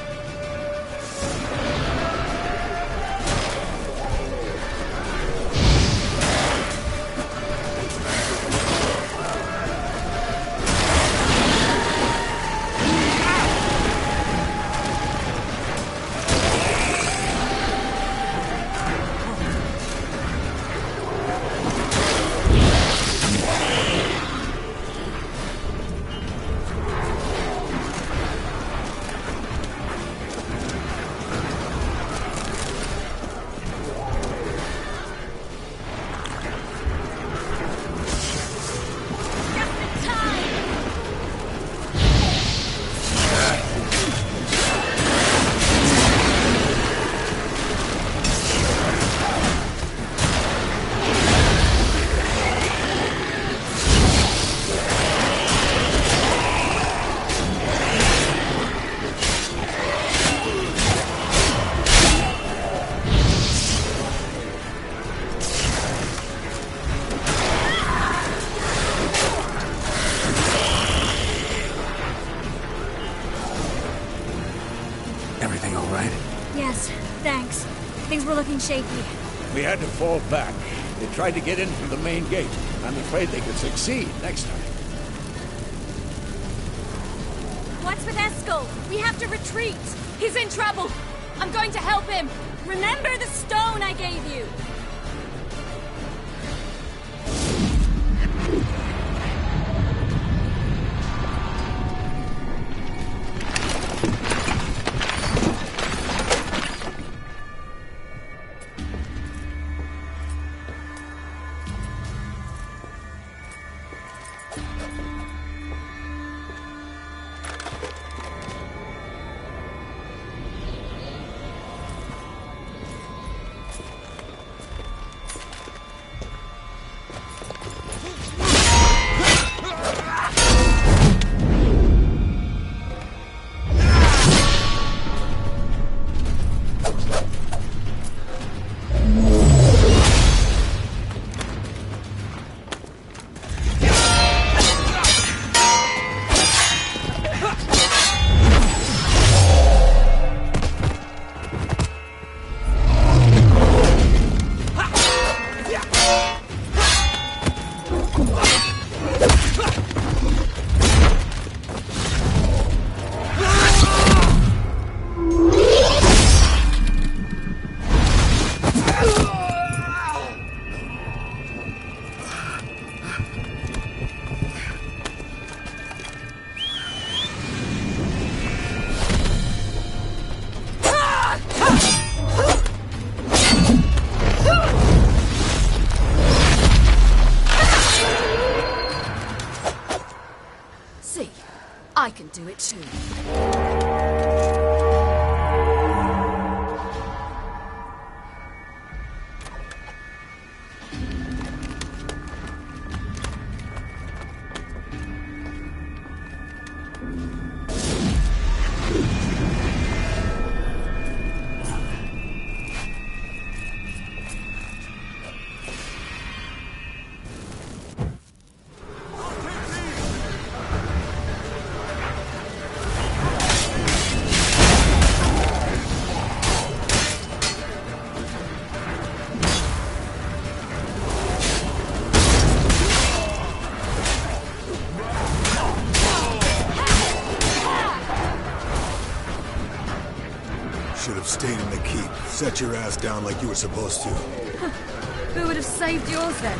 Shaky. We had to fall back. They tried to get in from the main gate. I'm afraid they could succeed next time. What's with Eskel? We have to retreat. He's in trouble. I'm going to help him. Remember the stone I gave you. I can do it too. Stayed in the keep. Set your ass down like you were supposed to. Who would have saved yours then?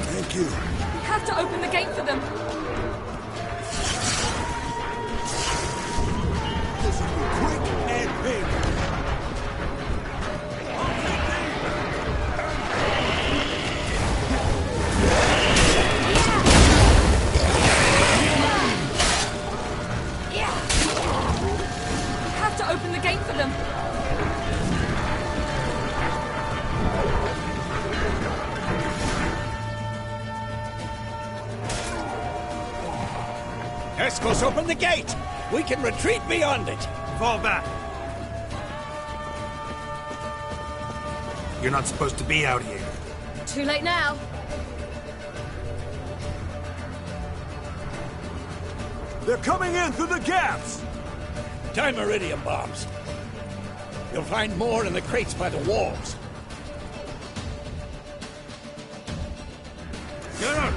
Thank you. We have to open the gate for them. This will be quick and big. them. Escos, open the gate! We can retreat beyond it! Fall back. You're not supposed to be out here. Too late now. They're coming in through the gaps! Time iridium bombs. You'll find more in the crates by the walls. Geralt,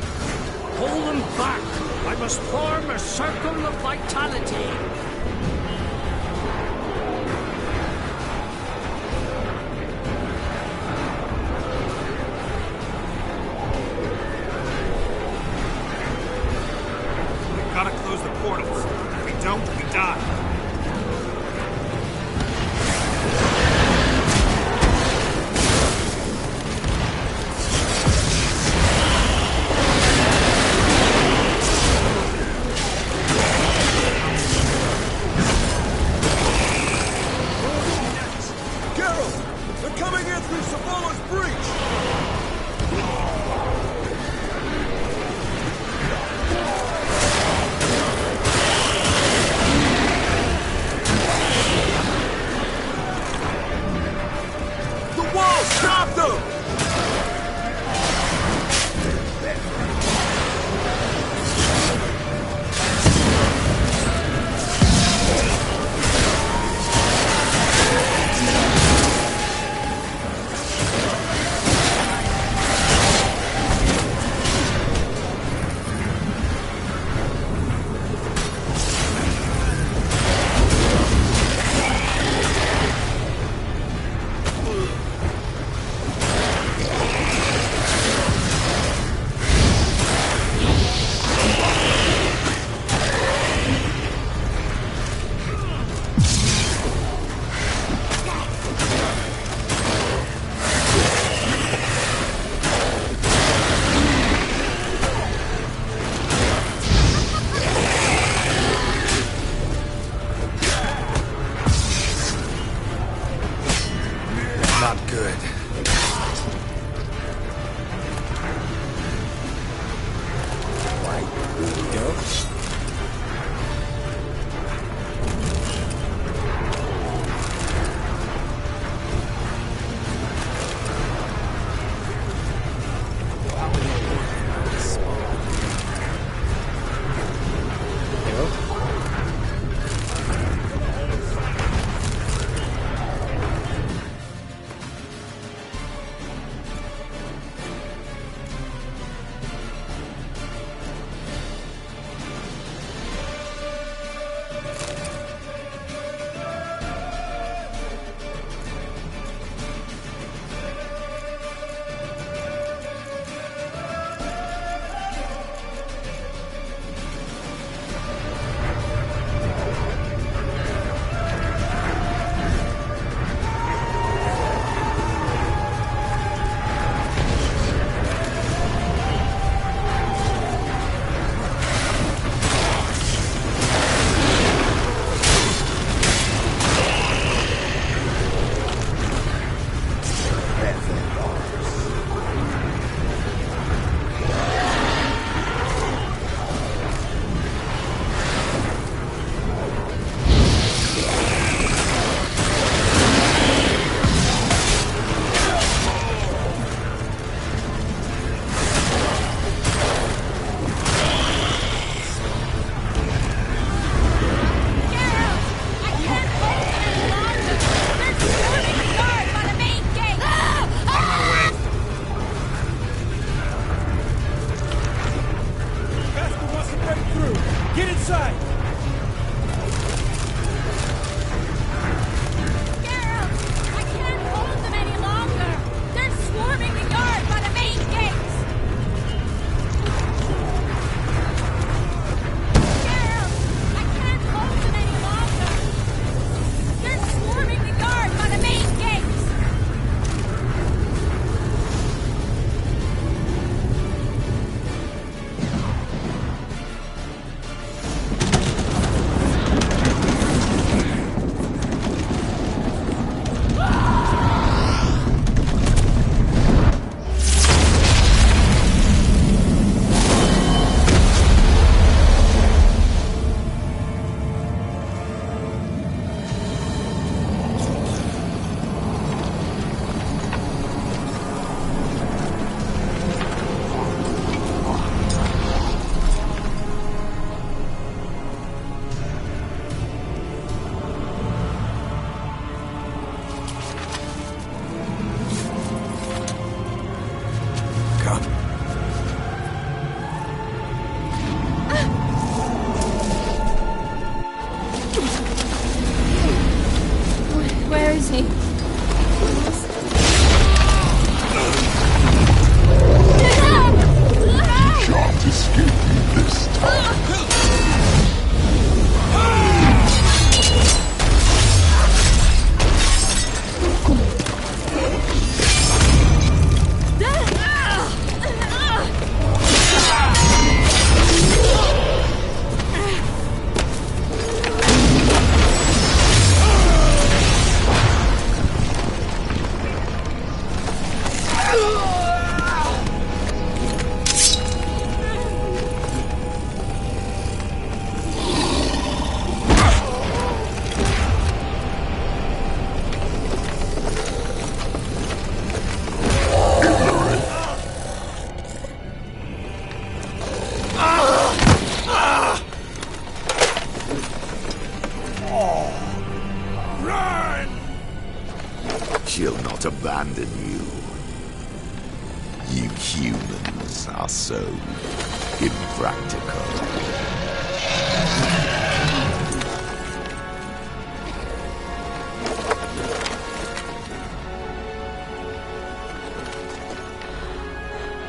hold them back. I must form a circle of vitality. Gotta close the portals. If we don't, we die. Geralt! They're coming in through Savola's breach! Run! She'll not abandon you. You humans are so impractical.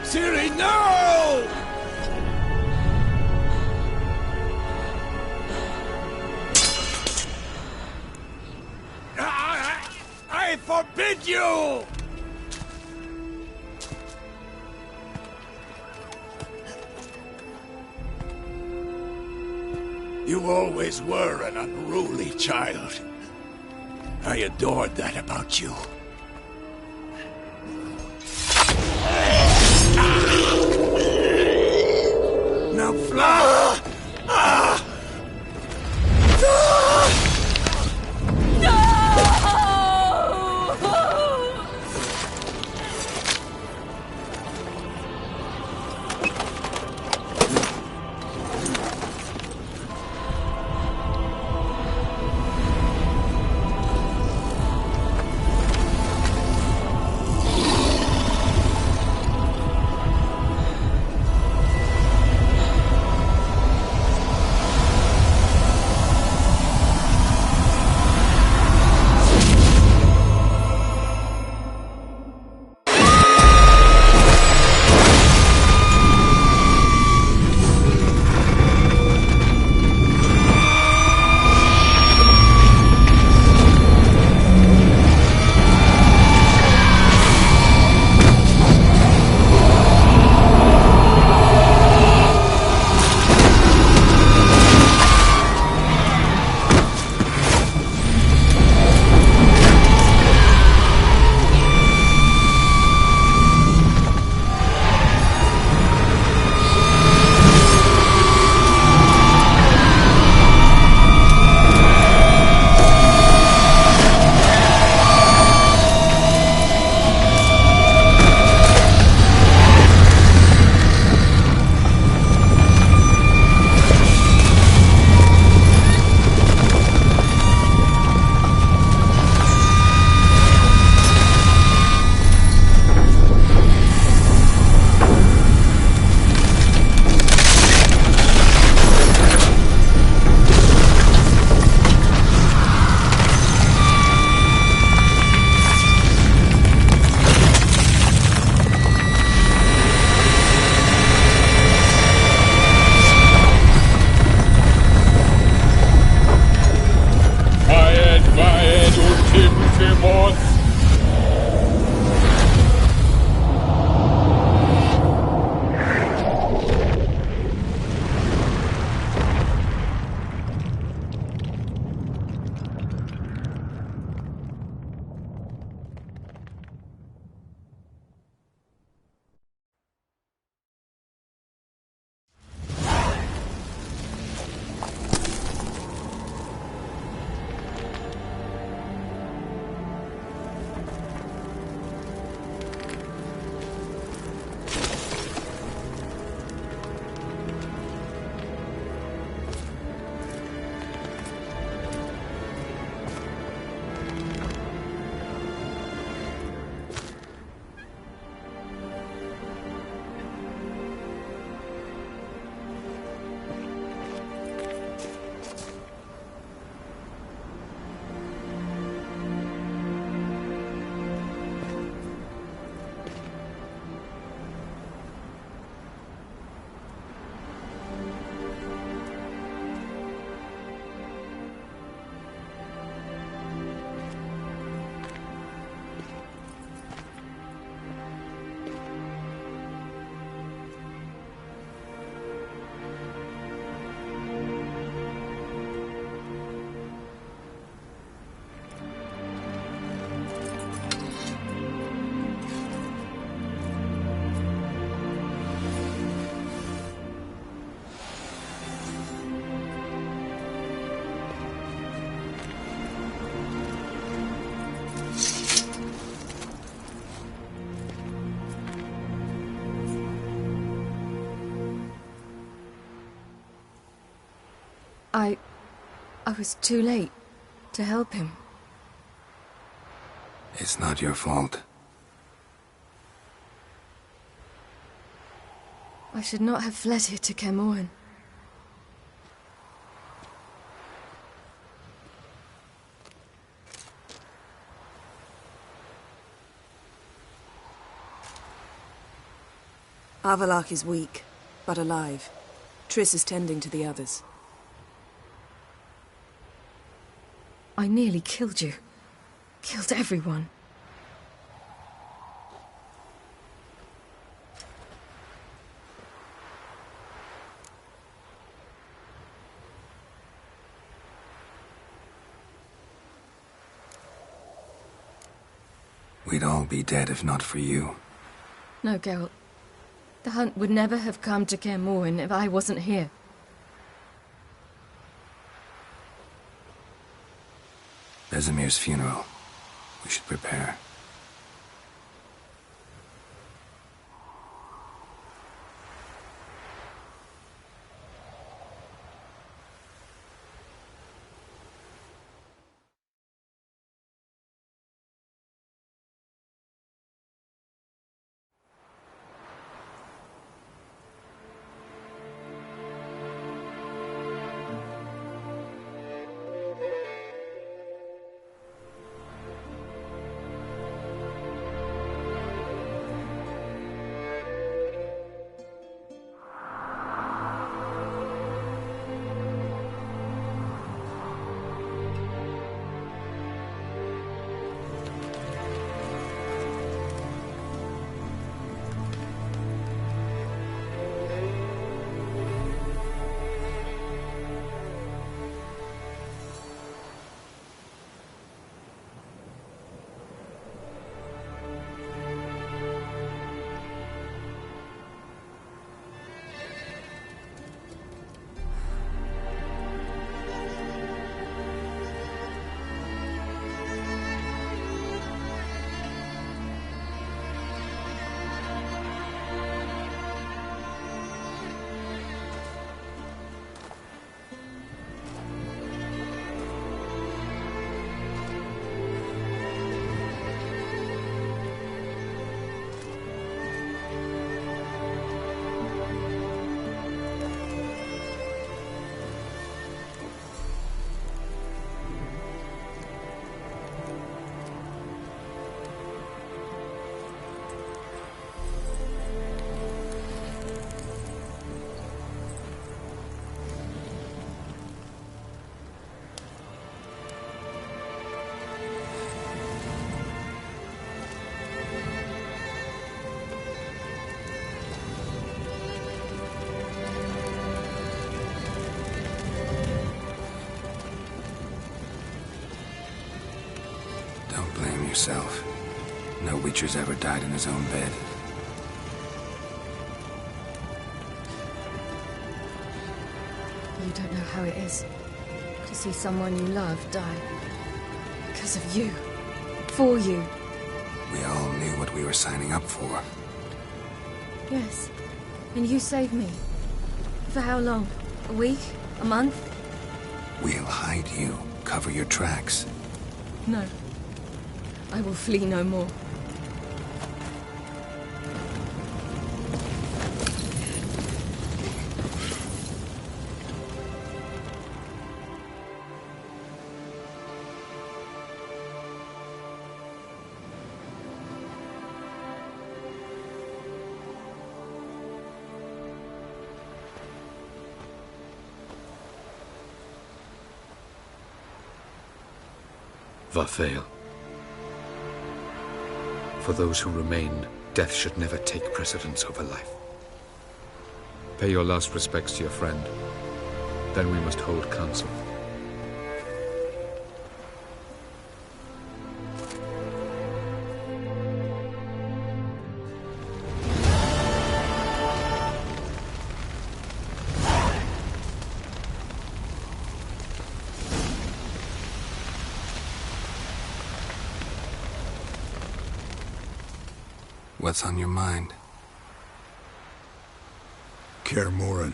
Siri, no! I forbid you! You always were an unruly child. I adored that about you. Now fly! I was too late to help him. It's not your fault. I should not have fled here to Caermorhen. Avallac'h is weak, but alive. Triss is tending to the others. I nearly killed you. Killed everyone. We'd all be dead if not for you. No, Geralt. The hunt would never have come to Caermorhen if I wasn't here. Vesemir's funeral. We should prepare. Yourself. No Witcher's ever died in his own bed. You don't know how it is to see someone you love die. Because of you. For you. We all knew what we were signing up for. Yes. And you saved me. For how long? A week? A month? We'll hide you. Cover your tracks. No. I will flee no more. Varthael. For those who remain, death should never take precedence over life. Pay your last respects to your friend. Then we must hold council. What's on your mind? Caermorhen.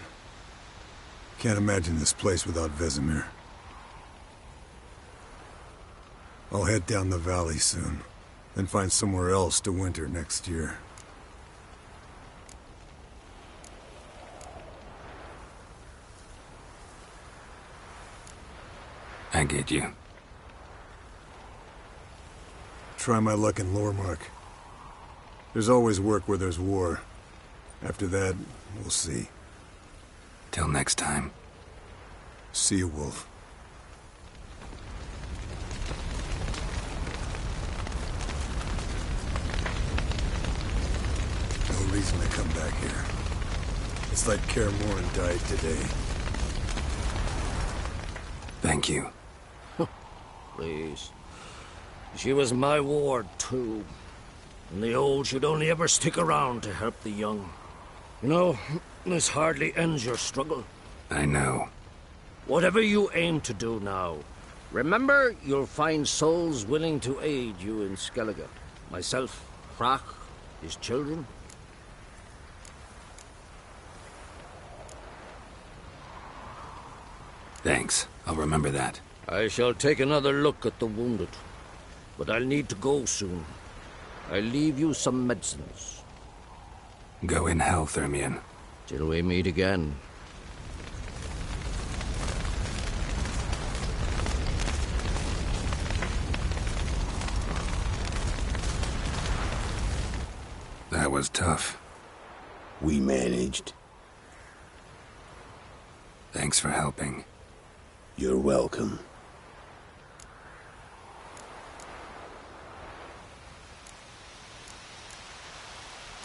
Can't imagine this place without Vesemir. I'll head down the valley soon, then find somewhere else to winter next year. I get you. Try my luck in Lormark. There's always work where there's war. After that, we'll see. Till next time. See you, Wolf. No reason to come back here. It's like Kaer Morhen died today. Thank you. Please. She was my ward, too. And the old should only ever stick around to help the young. You know, this hardly ends your struggle. I know. Whatever you aim to do now, remember you'll find souls willing to aid you in Skellige. Myself, Frach, his children. Thanks. I'll remember that. I shall take another look at the wounded. But I'll need to go soon. I'll leave you some medicines. Go in hell, Thermion. Till we meet again. That was tough. We managed. Thanks for helping. You're welcome.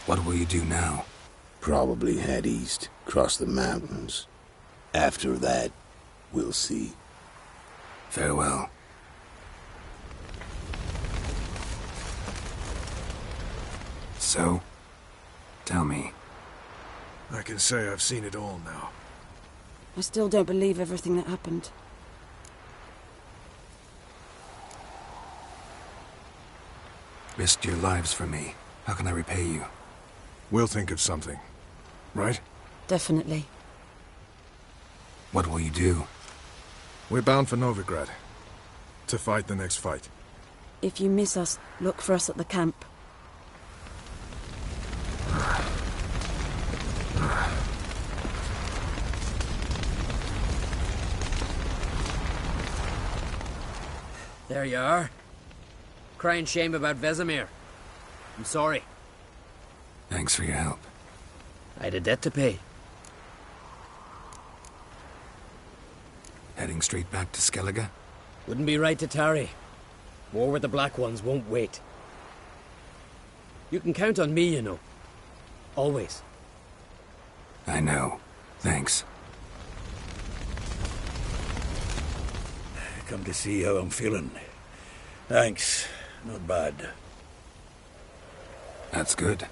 What will you do now? Probably head east, cross the mountains. After that, we'll see. Farewell. So, tell me. I can say I've seen it all now. I still don't believe everything that happened. Risked your lives for me. How can I repay you? We'll think of something. Right? Definitely. What will you do? We're bound for Novigrad. To fight the next fight. If you miss us, look for us at the camp. There you are. Crying shame about Vesemir. I'm sorry. Thanks for your help. I had a debt to pay. Heading straight back to Skellige? Wouldn't be right to tarry. War with the Black Ones won't wait. You can count on me, you know. Always. I know. Thanks. Come to see how I'm feeling. Thanks. Not bad. That's good.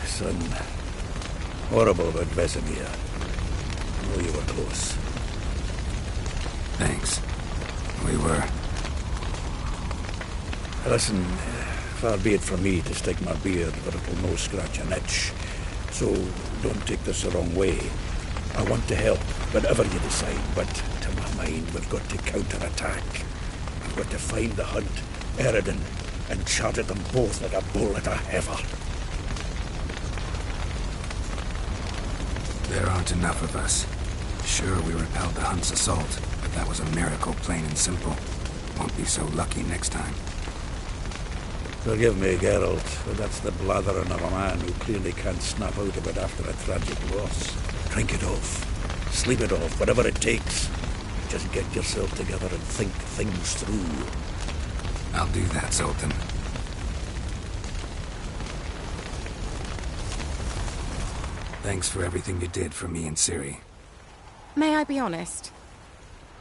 Son. Horrible about Vesemir. I know you were close. Thanks. We were. Listen, far be it from me to stick my beard, but it'll no scratch an itch. So don't take this the wrong way. I want to help, whatever you decide, but to my mind, we've got to counterattack. We've got to find the hunt, Eredin, and charge at them both like a bull at a heifer. There aren't enough of us. Sure, we repelled the Hunt's assault, but that was a miracle, plain and simple. Won't be so lucky next time. Forgive me, Geralt, but that's the blathering of a man who clearly can't snap out of it after a tragic loss. Drink it off. Sleep it off, whatever it takes. Just get yourself together and think things through. I'll do that, Zoltan. Thanks for everything you did for me and Ciri. May I be honest?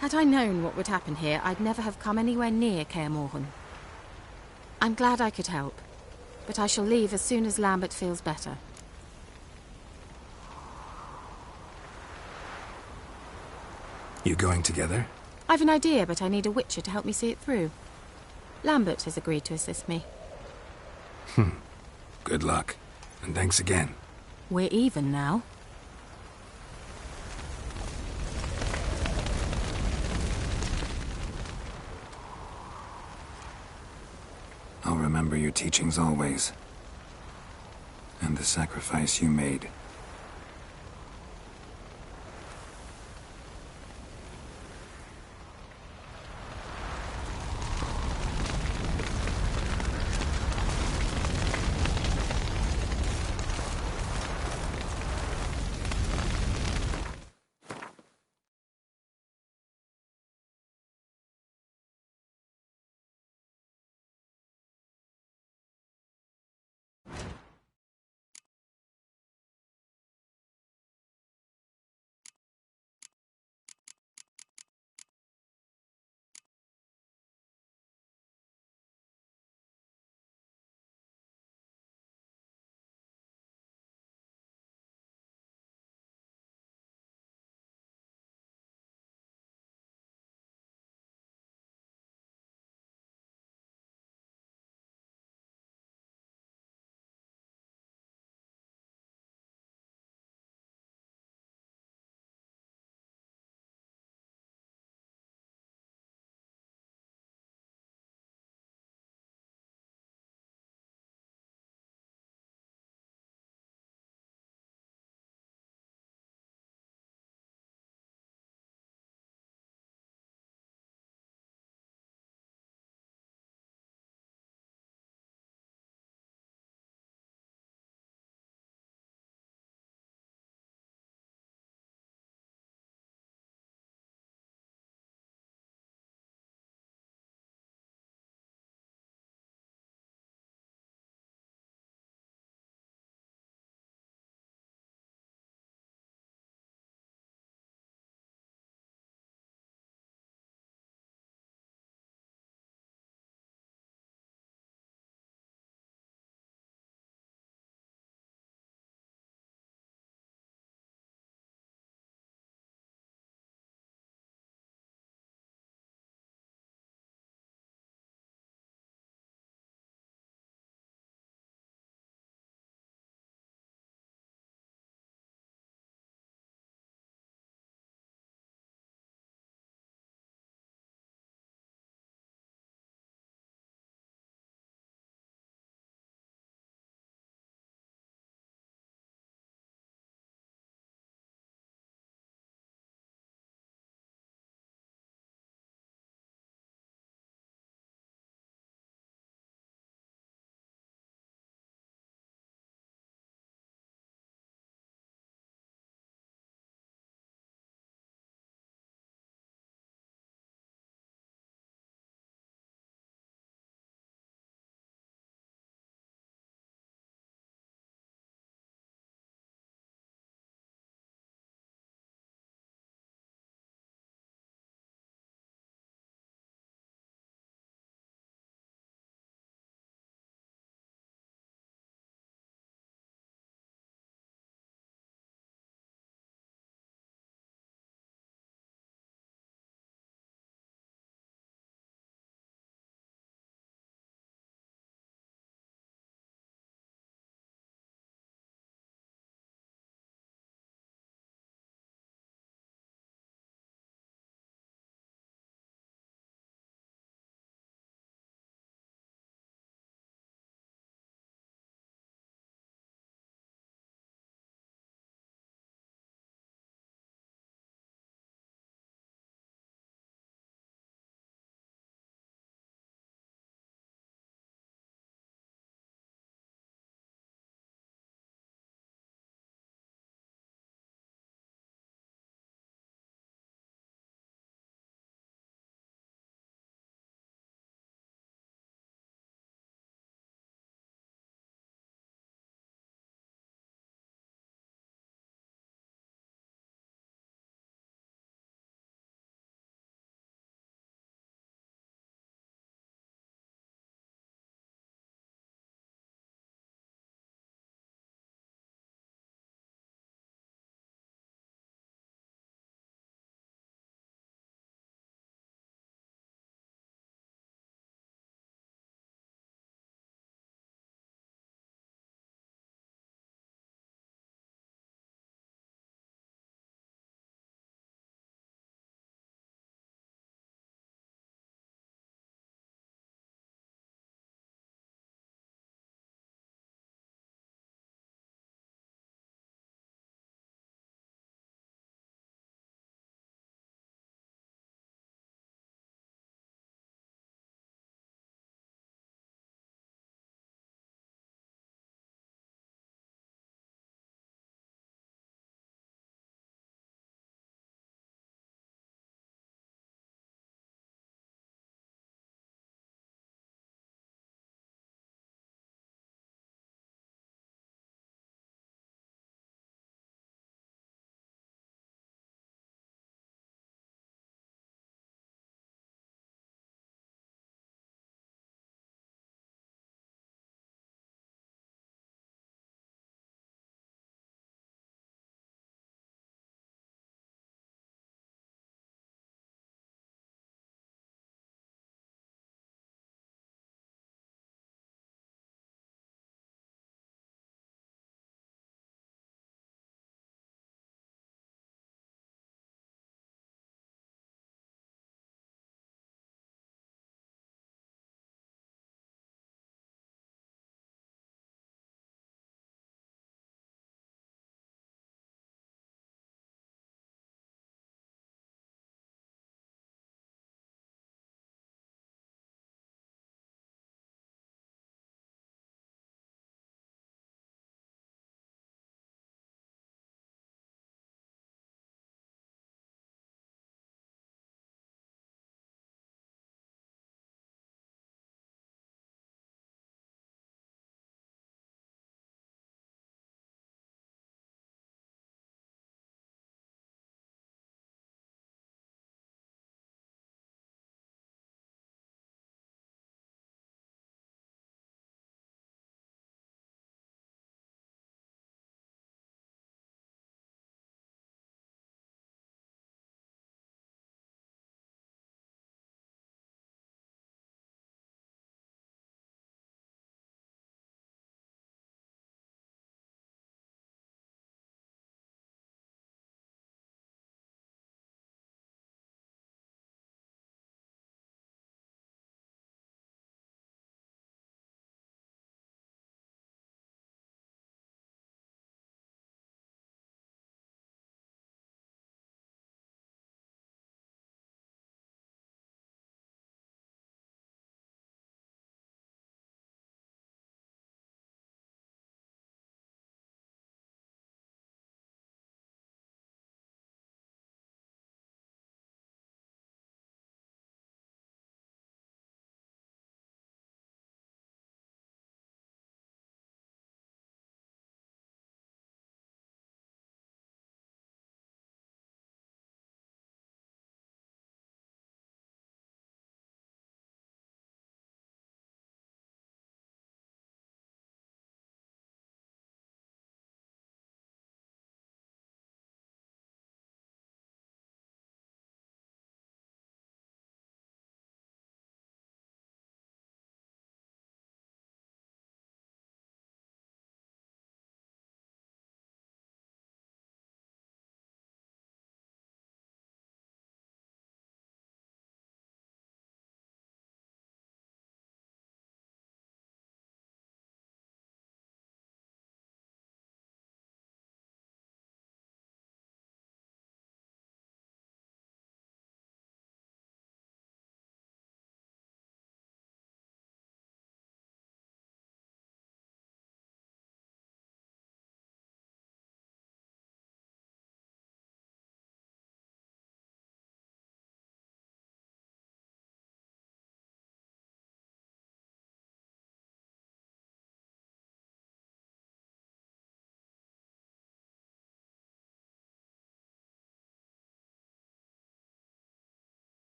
Had I known what would happen here, I'd never have come anywhere near Kaer Morhen. I'm glad I could help, but I shall leave as soon as Lambert feels better. You going together? I've an idea, but I need a Witcher to help me see it through. Lambert has agreed to assist me. Good luck, and thanks again. We're even now. I'll remember your teachings always. And the sacrifice you made.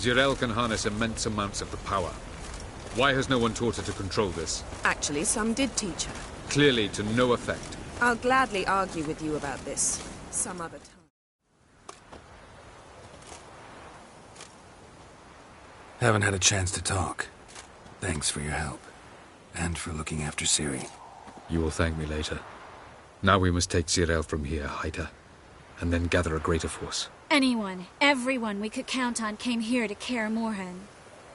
Jirel can harness immense amounts of the power. Why has no one taught her to control this? Actually, some did teach her. Clearly to no effect. I'll gladly argue with you about this some other time. Haven't had a chance to talk. Thanks for your help. And for looking after Ciri. You will thank me later. Now we must take Jirel from here, hide her, and then gather a greater force. Anyone, everyone we could count on came here to Kaer Morhen.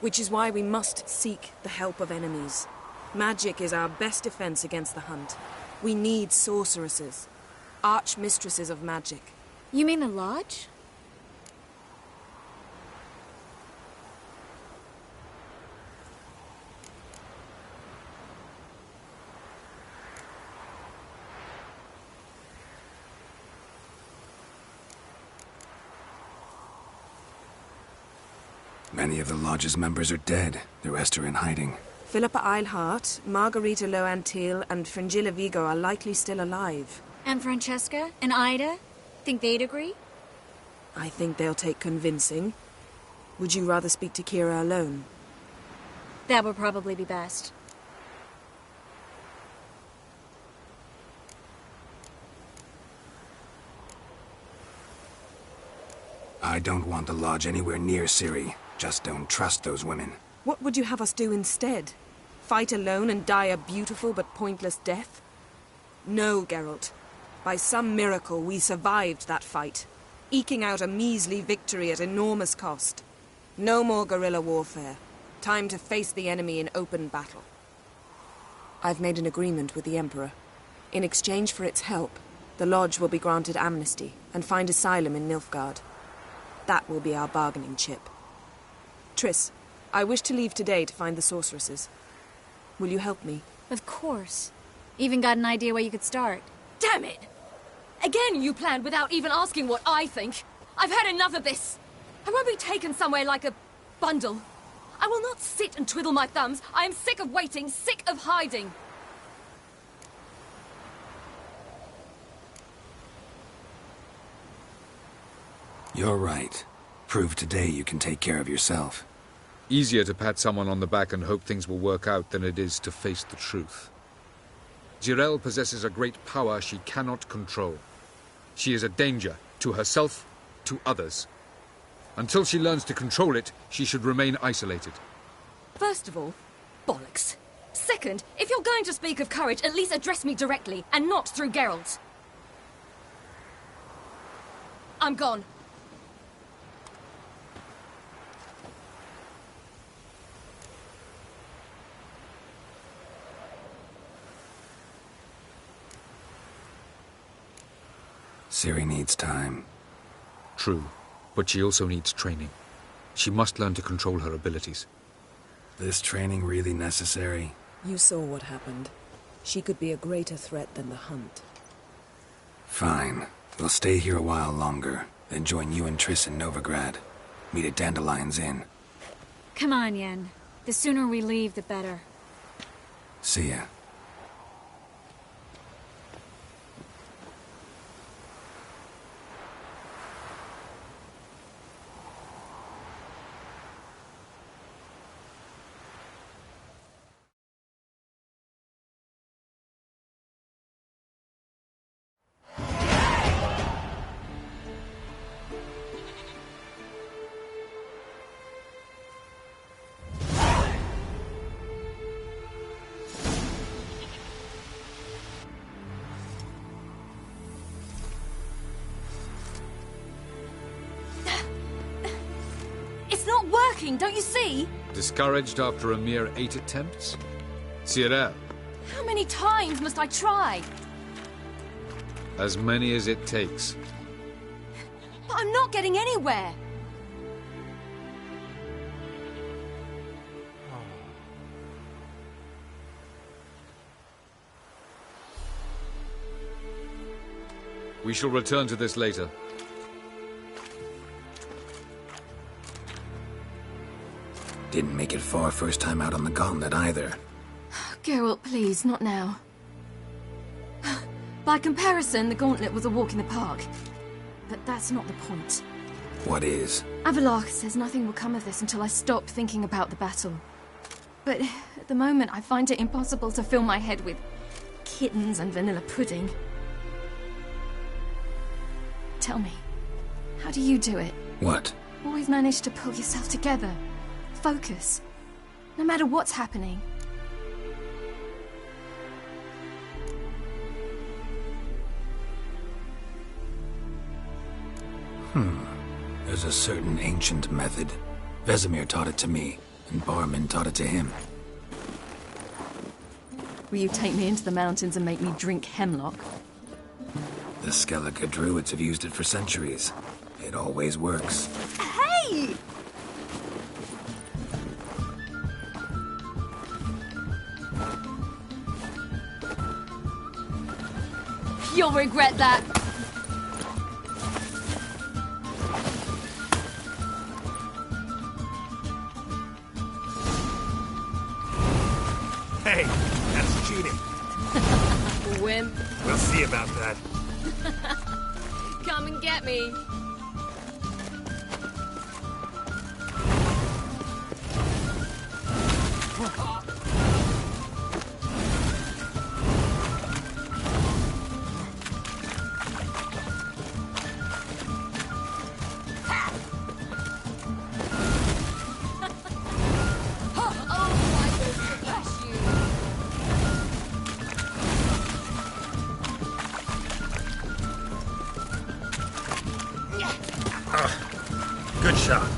Which is why we must seek the help of enemies. Magic is our best defense against the Hunt. We need sorceresses. Archmistresses of magic. You mean the Lodge? Many of the Lodge's members are dead. The rest are in hiding. Philippa Eilhart, Margarita Loantil, and Fringilla Vigo are likely still alive. And Francesca? And Ida? Think they'd agree? I think they'll take convincing. Would you rather speak to Kira alone? That would probably be best. I don't want the Lodge anywhere near Ciri. Just don't trust those women. What would you have us do instead? Fight alone and die a beautiful but pointless death? No, Geralt. By some miracle, we survived that fight, eking out a measly victory at enormous cost. No more guerrilla warfare. Time to face the enemy in open battle. I've made an agreement with the Emperor. In exchange for its help, the Lodge will be granted amnesty and find asylum in Nilfgaard. That will be our bargaining chip. Triss, I wish to leave today to find the sorceresses. Will you help me? Of course. Even got an idea where you could start. Damn it! Again you planned without even asking what I think. I've had enough of this. I won't be taken somewhere like a bundle. I will not sit and twiddle my thumbs. I am sick of waiting, sick of hiding. You're right. Prove today you can take care of yourself. Easier to pat someone on the back and hope things will work out than it is to face the truth. Jirel possesses a great power she cannot control. She is a danger to herself, to others. Until she learns to control it, she should remain isolated. First of all, bollocks. Second, if you're going to speak of courage, at least address me directly, and not through Geralt. I'm gone. Ciri needs time. True, but she also needs training. She must learn to control her abilities. This training really necessary? You saw what happened. She could be a greater threat than the Hunt. Fine. We'll stay here a while longer, then join you and Triss in Novigrad. Meet at Dandelion's Inn. Come on, Yen. The sooner we leave, the better. See ya. Don't you see? Discouraged after a mere 8 attempts? Cyril. How many times must I try? As many as it takes. But I'm not getting anywhere. We shall return to this later. Didn't make it far first time out on the gauntlet either. Geralt, please, not now. By comparison, the gauntlet was a walk in the park. But that's not the point. What is? Avalok says nothing will come of this until I stop thinking about the battle. But at the moment, I find it impossible to fill my head with kittens and vanilla pudding. Tell me, how do you do it? What? Always manage to pull yourself together. Focus. No matter what's happening. There's a certain ancient method. Vesemir taught it to me, and Barman taught it to him. Will you take me into the mountains and make me drink hemlock? The Skellige druids have used it for centuries. It always works. Hey! You'll regret that. Hey, that's cheating. Wimp. We'll see about that. Come and get me. Good shot.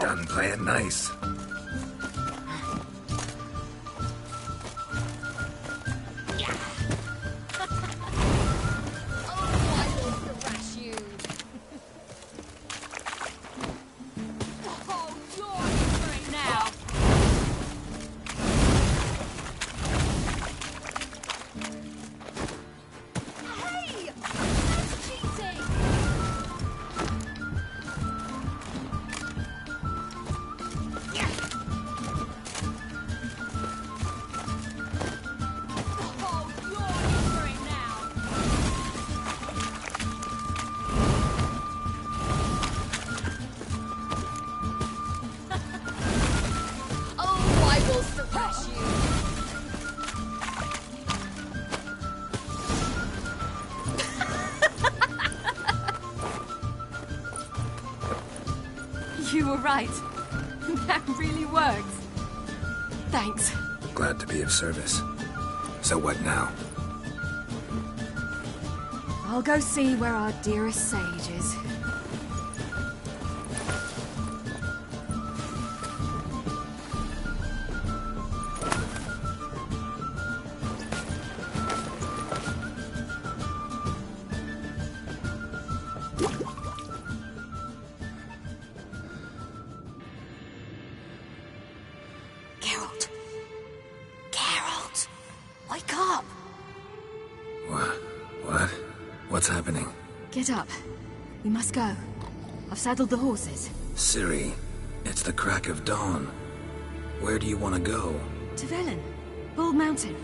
Done playing nice. You were right. That really works. Thanks. Glad to be of service. So what now? I'll go see where our dearest sage is. Wake up! What? What's happening? Get up. We must go. I've saddled the horses. Ciri, it's the crack of dawn. Where do you want to go? To Velen. Bald Mountain.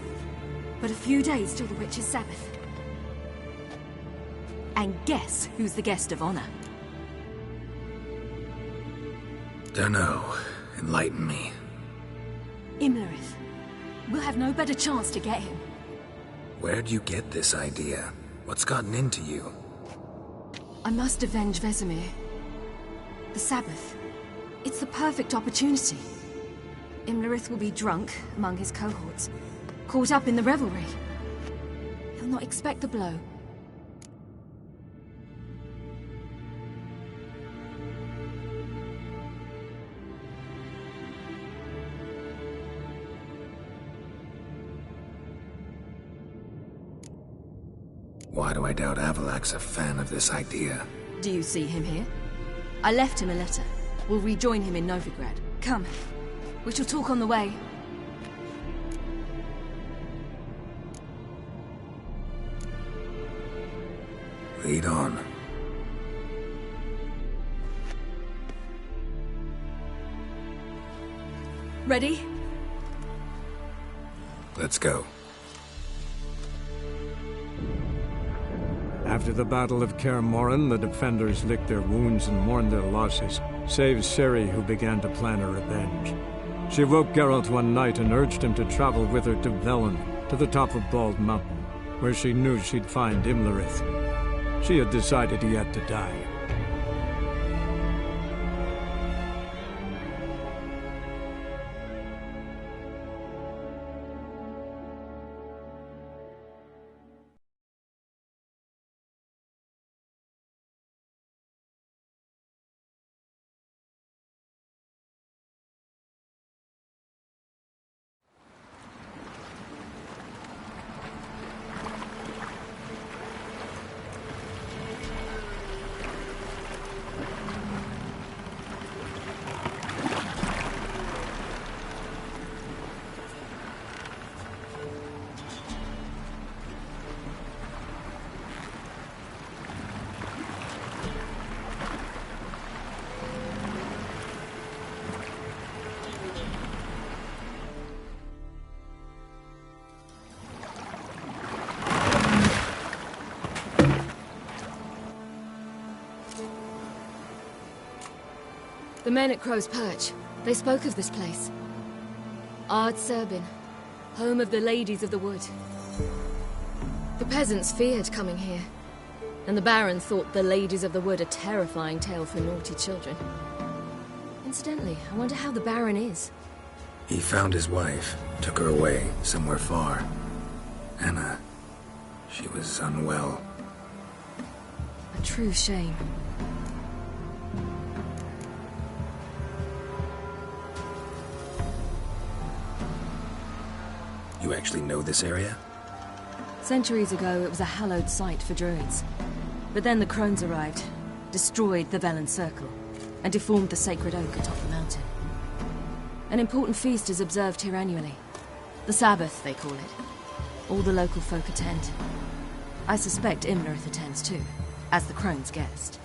But a few days till the Witch's Sabbath. And guess who's the guest of honor? Dunno. Enlighten me. Imlerith. We'll have no better chance to get him. Where'd you get this idea? What's gotten into you? I must avenge Vesemir. The Sabbath. It's the perfect opportunity. Imlerith will be drunk among his cohorts, caught up in the revelry. He'll not expect the blow. Why do I doubt Avalak's a fan of this idea? Do you see him here? I left him a letter. We'll rejoin him in Novigrad. Come. We shall talk on the way. Lead on. Ready? Let's go. After the Battle of Kaer Morhen, the defenders licked their wounds and mourned their losses, save Ciri, who began to plan her revenge. She woke Geralt one night and urged him to travel with her to Velen, to the top of Bald Mountain, where she knew she'd find Imlerith. She had decided he had to die. The men at Crow's Perch, they spoke of this place. Ard Serbin, home of the Ladies of the Wood. The peasants feared coming here, and the Baron thought the Ladies of the Wood a terrifying tale for naughty children. Incidentally, I wonder how the Baron is. He found his wife, took her away, somewhere far. Anna, she was unwell. A true shame. You actually know this area? Centuries ago, it was a hallowed site for druids. But then the crones arrived, destroyed the Velen Circle, and deformed the sacred oak atop the mountain. An important feast is observed here annually. The Sabbath, they call it. All the local folk attend. I suspect Imlerith attends too, as the crone's guest.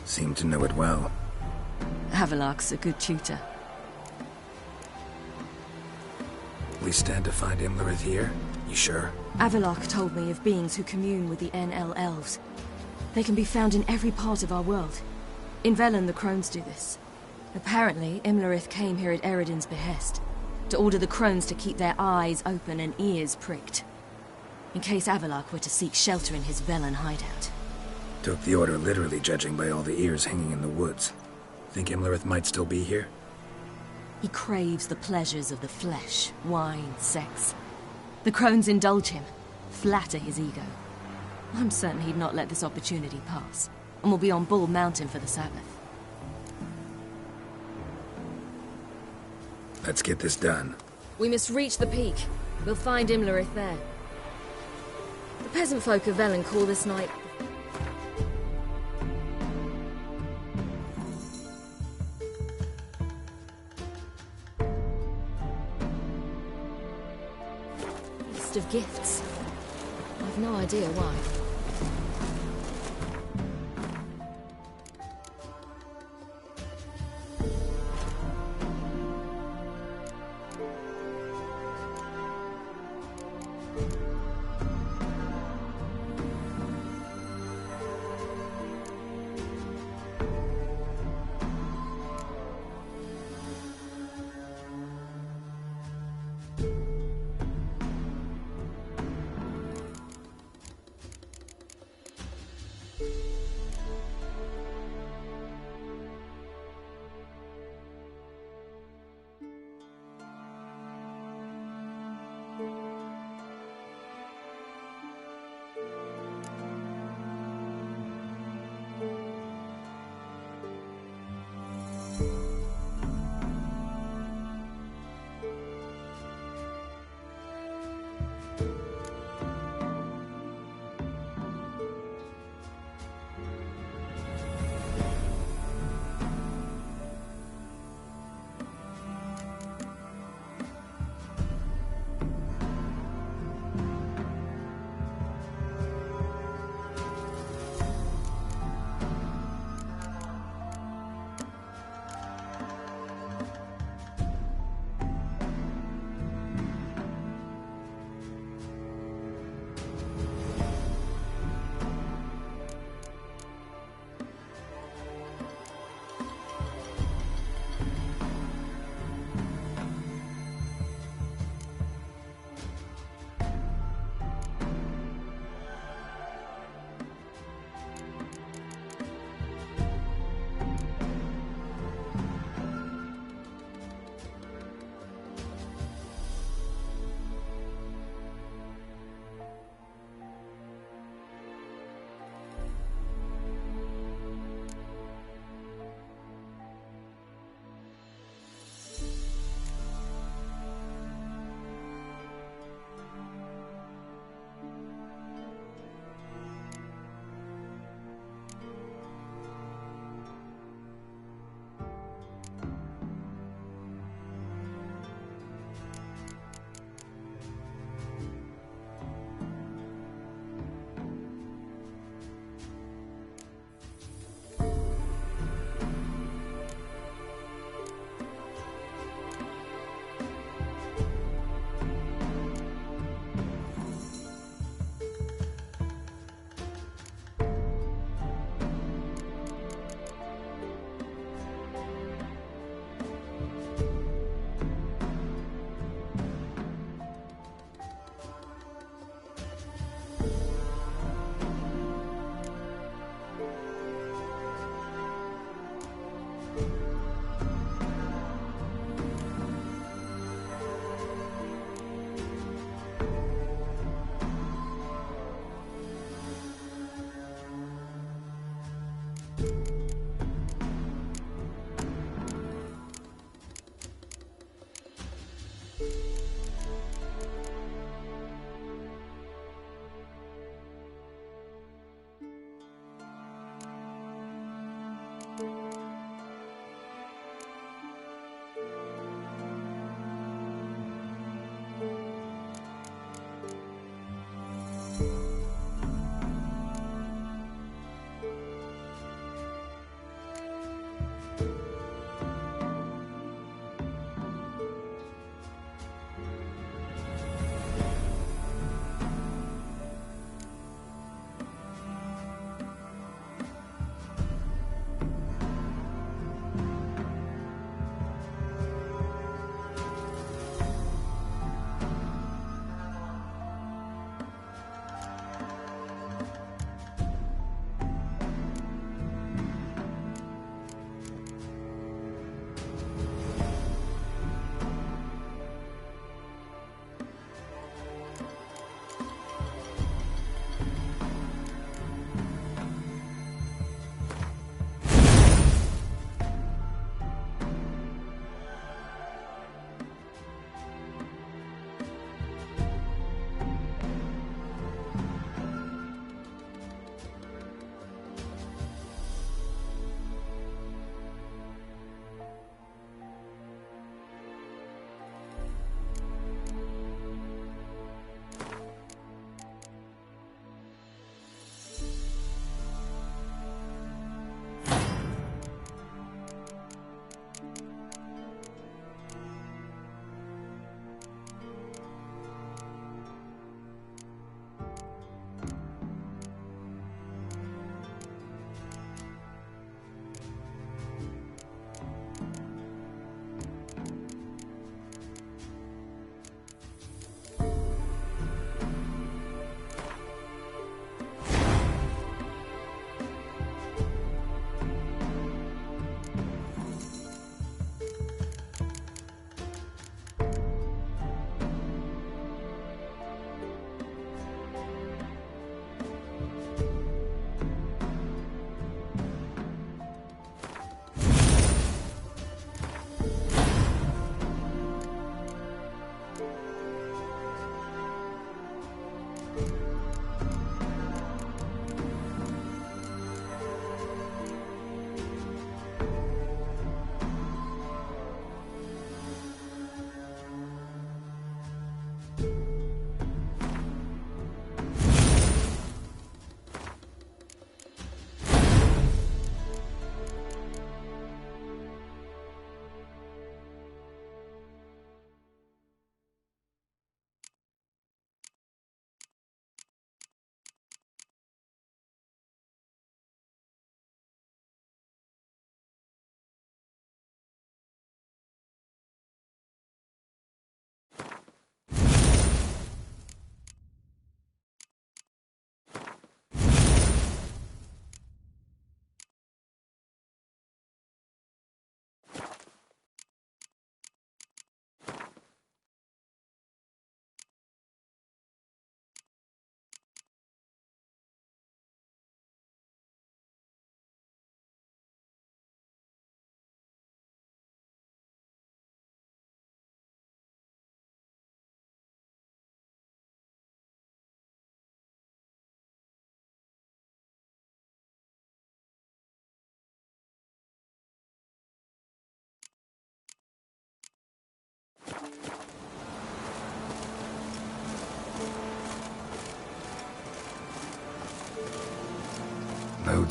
Seem to know it well. Havelark's a good tutor. We stand to find Imlerith here? You sure? Avalok told me of beings who commune with the NL elves. They can be found in every part of our world. In Velen, the crones do this. Apparently, Imlerith came here at Eredin's behest, to order the crones to keep their eyes open and ears pricked, in case Avalok were to seek shelter in his Velen hideout. Took the order literally, judging by all the ears hanging in the woods. Think Imlerith might still be here? He craves the pleasures of the flesh, wine, sex. The crones indulge him, flatter his ego. I'm certain he'd not let this opportunity pass, and will be on Bald Mountain for the Sabbath. Let's get this done. We must reach the peak. We'll find Imlerith there. The peasant folk of Velen call this night... Feast of Gifts. I've no idea why.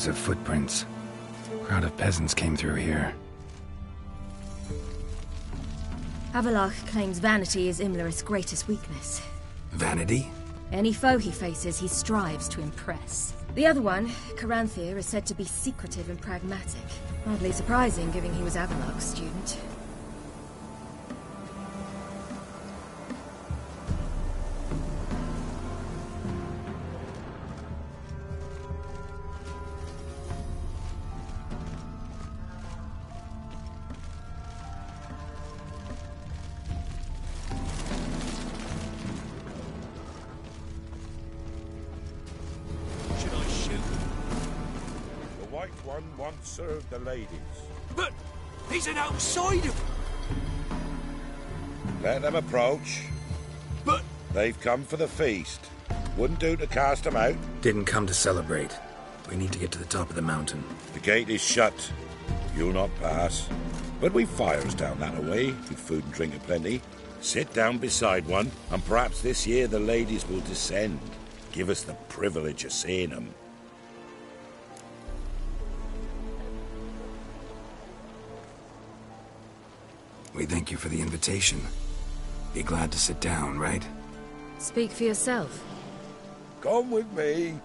Loads of footprints. Crowd of peasants came through here. Avalach claims vanity is Imlerith's greatest weakness. Vanity? Any foe he faces, he strives to impress. The other one, Caranthir, is said to be secretive and pragmatic. Hardly surprising, given he was Avalach's student. Once served the ladies. But he's an outsider! Let them approach. But... They've come for the feast. Wouldn't do to cast them out. Didn't come to celebrate. We need to get to the top of the mountain. The gate is shut. You'll not pass. But we've fires down that way, with food and drink aplenty. Sit down beside one, and perhaps this year the ladies will descend. Give us the privilege of seeing them. We thank you for the invitation. Be glad to sit down, right? Speak for yourself. Come with me.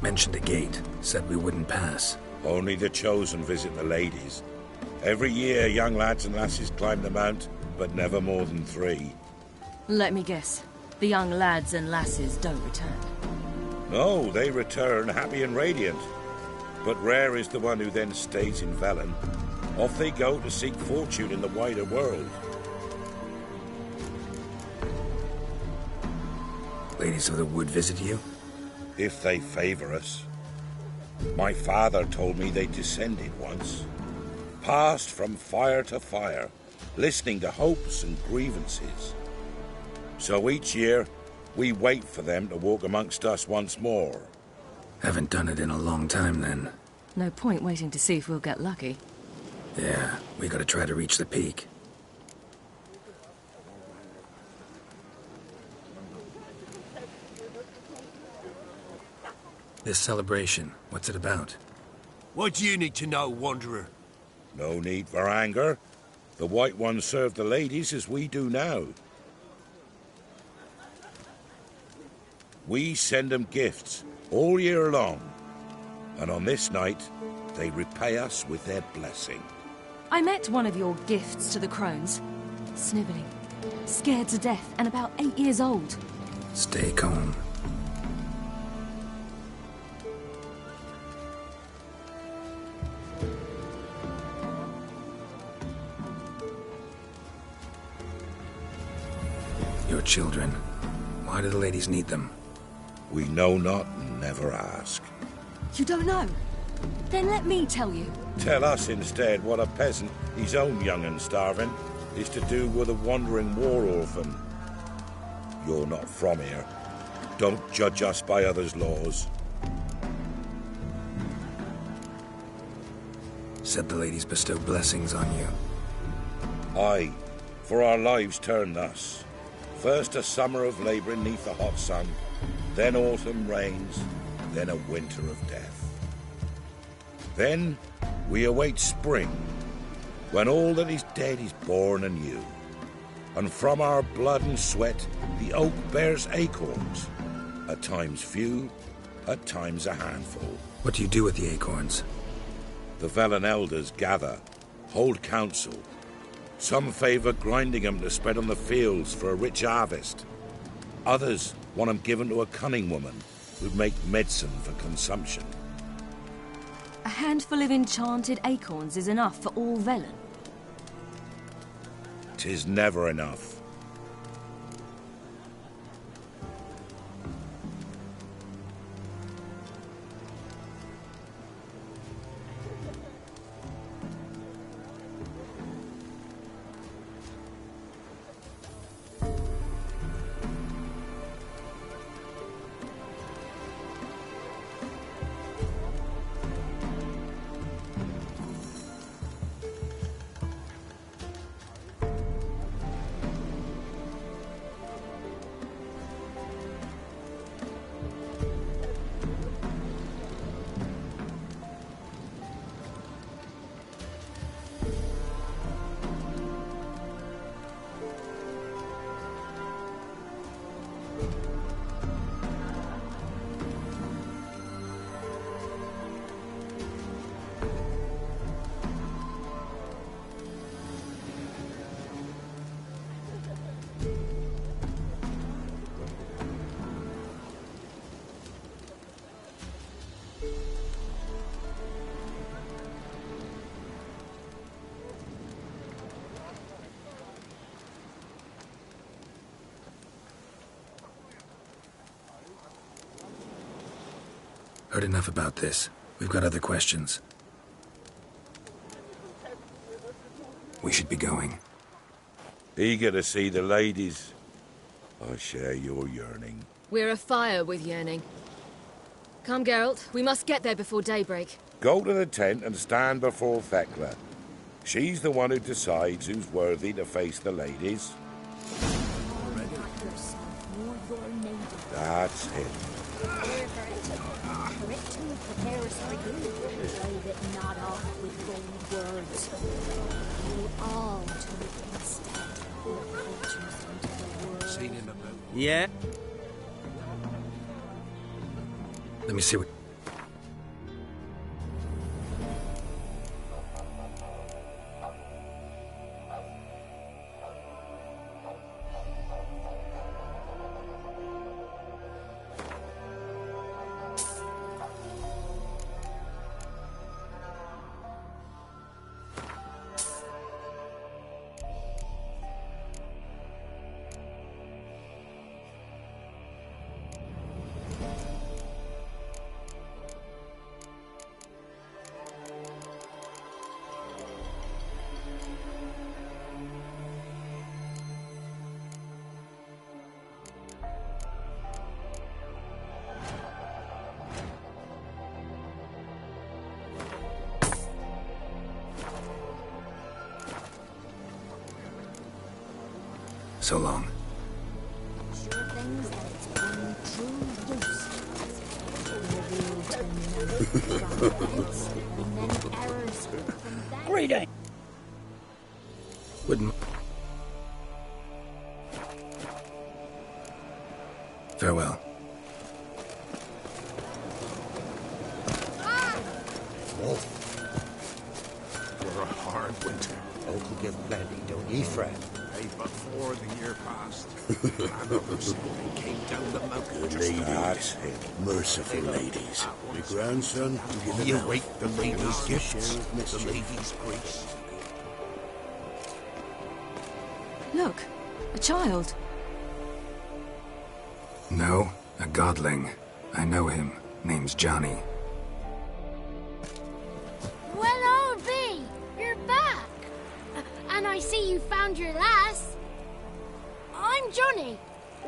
Mentioned a gate. Said we wouldn't pass. Only the chosen visit the ladies. Every year, young lads and lasses climb the mount, but never more than 3. Let me guess. The young lads and lasses don't return. No, they return happy and radiant. But rare is the one who then stays in Velen. Off they go to seek fortune in the wider world. Ladies of the Wood visit you? If they favor us. My father told me they descended once. Passed from fire to fire, listening to hopes and grievances. So each year, we wait for them to walk amongst us once more. Haven't done it in a long time, then. No point waiting to see if we'll get lucky. Yeah, we gotta try to reach the peak. This celebration, what's it about? What do you need to know, Wanderer? No need for anger. The White Ones serve the ladies as we do now. We send them gifts all year long. And on this night, they repay us with their blessing. I met one of your gifts to the crones. Snivelling, scared to death, and about 8 years old. Stay calm. Your children. Why do the ladies need them? We know not and never ask. You don't know? Then let me tell you. Tell us instead what a peasant, his own young and starving, is to do with a wandering war orphan. You're not from here. Don't judge us by others' laws. Said the ladies bestow blessings on you. Aye, for our lives turn thus. First a summer of labouring neath the hot sun, then autumn rains, then a winter of death. Then we await spring, when all that is dead is born anew. And from our blood and sweat the oak bears acorns, at times few, at times a handful. What do you do with the acorns? The Velen elders gather, hold council. Some favour grinding them to spread on the fields for a rich harvest. Others want them given to a cunning woman who'd make medicine for consumption. A handful of enchanted acorns is enough for all Velen. 'Tis never enough. heard enough about this. We've got other questions. We should be going. Eager to see the ladies. I share your yearning. We're afire with yearning. Come, Geralt. We must get there before daybreak. Go to the tent and stand before Thekla. She's the one who decides who's worthy to face the ladies. That's it. Yeah? Let me see what... So long. Sure things that it's one true use. And then errors from that. Greeting! Wouldn't... Farewell. Wolf. For a hard winter. Uncle give plenty, don't ye fret. Hey, before the year passed, others came down the mountain. Good ladies, merciful ladies. My grandson, you await the ladies' gifts, the ladies' grace. Look, a child. No, a godling. I know him. Name's Johnny. Well, old B, you're back. And I see you found your lass. I'm Johnny.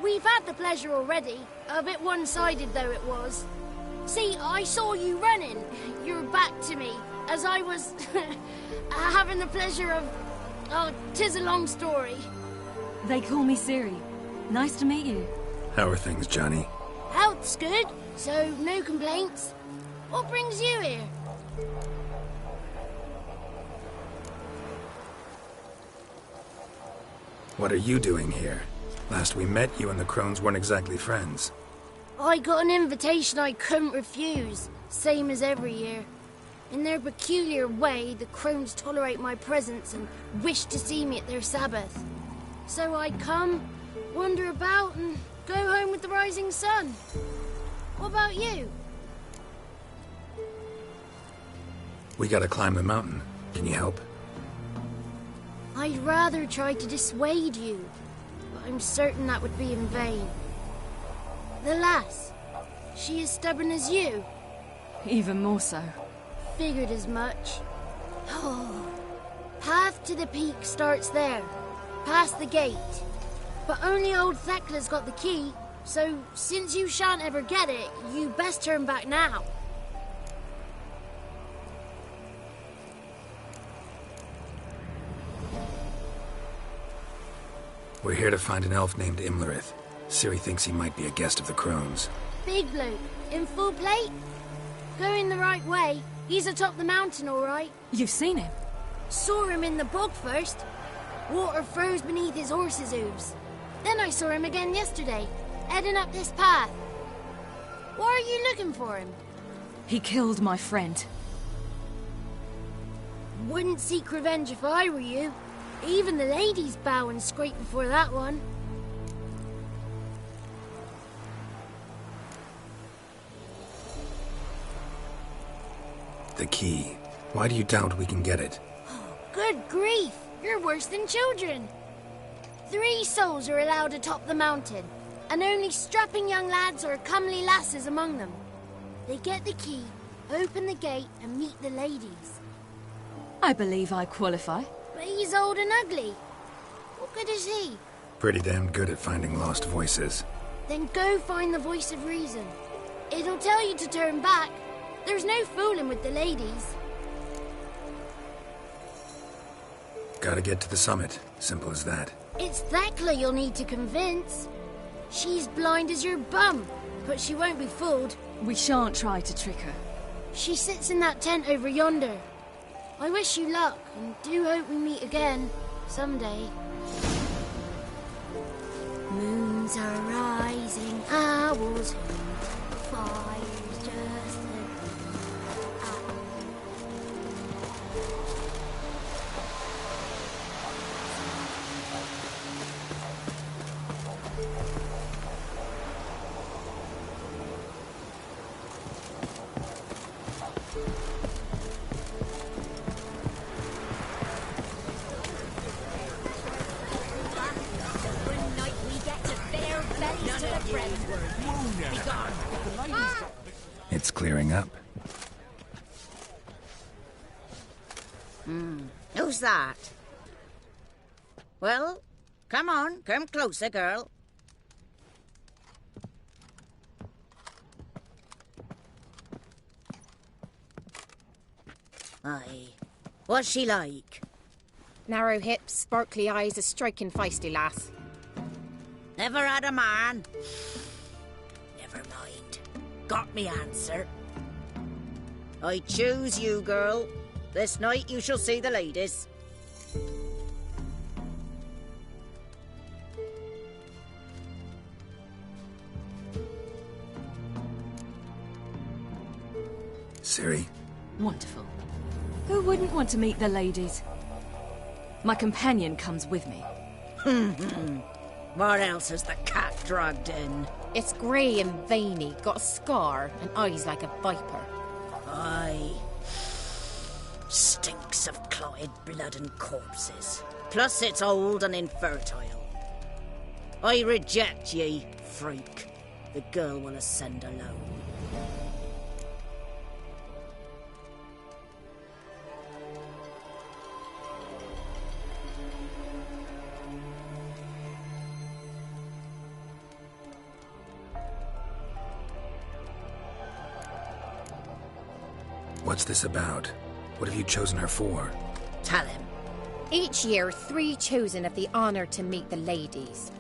We've had the pleasure already. A bit one-sided, though it was. See, I saw you running. Your back to me, as I was having the pleasure of... Oh, 'tis a long story. They call me Ciri. Nice to meet you. How are things, Johnny? Health's good, so no complaints. What brings you here? What are you doing here? Last we met, you and the crones weren't exactly friends. I got an invitation I couldn't refuse, same as every year. In their peculiar way, the crones tolerate my presence and wish to see me at their Sabbath. So I come, wander about, and go home with the rising sun. What about you? We gotta climb the mountain. Can you help? I'd rather try to dissuade you, but I'm certain that would be in vain. The lass, she as stubborn as you? Even more so. Figured as much. Oh. Path to the peak starts there, past the gate. But only old Thekla's got the key, so since you shan't ever get it, you best turn back now. We're here to find an elf named Imlerith. Ciri thinks he might be a guest of the crones. Big bloke, in full plate? Going the right way. He's atop the mountain, all right. You've seen him? Saw him in the bog first. Water froze beneath his horse's hooves. Then I saw him again yesterday, heading up this path. Why are you looking for him? He killed my friend. Wouldn't seek revenge if I were you. Even the ladies bow and scrape before that one. The key. Why do you doubt we can get it? Good grief! You're worse than children. 3 souls are allowed atop the mountain, and only strapping young lads or comely lasses among them. They get the key, open the gate, and meet the ladies. I believe I qualify. But he's old and ugly. What good is he? Pretty damn good at finding lost voices. Then go find the voice of reason. It'll tell you to turn back. There's no fooling with the ladies. Gotta get to the summit. Simple as that. It's Thekla you'll need to convince. She's blind as your bum, but she won't be fooled. We shan't try to trick her. She sits in that tent over yonder. I wish you luck, and do hope we meet again, someday. Moons are rising, owls hoot, fire's just It's clearing up. Who's that? Well, come on, come closer, girl. Aye. What's she like? Narrow hips, sparkly eyes, a striking feisty lass. Never had a man? Never mind. Got me answer. I choose you, girl. This night you shall see the ladies. Ciri. Wonderful. Who wouldn't want to meet the ladies? My companion comes with me. What else has the cat dragged in? It's grey and veiny, got a scar, and eyes like a viper. Aye. Stinks of clotted blood and corpses. Plus it's old and infertile. I reject ye, freak. The girl will ascend alone. What's this about? What have you chosen her for? Tell him. Each year, 3 chosen have the honour to meet the ladies.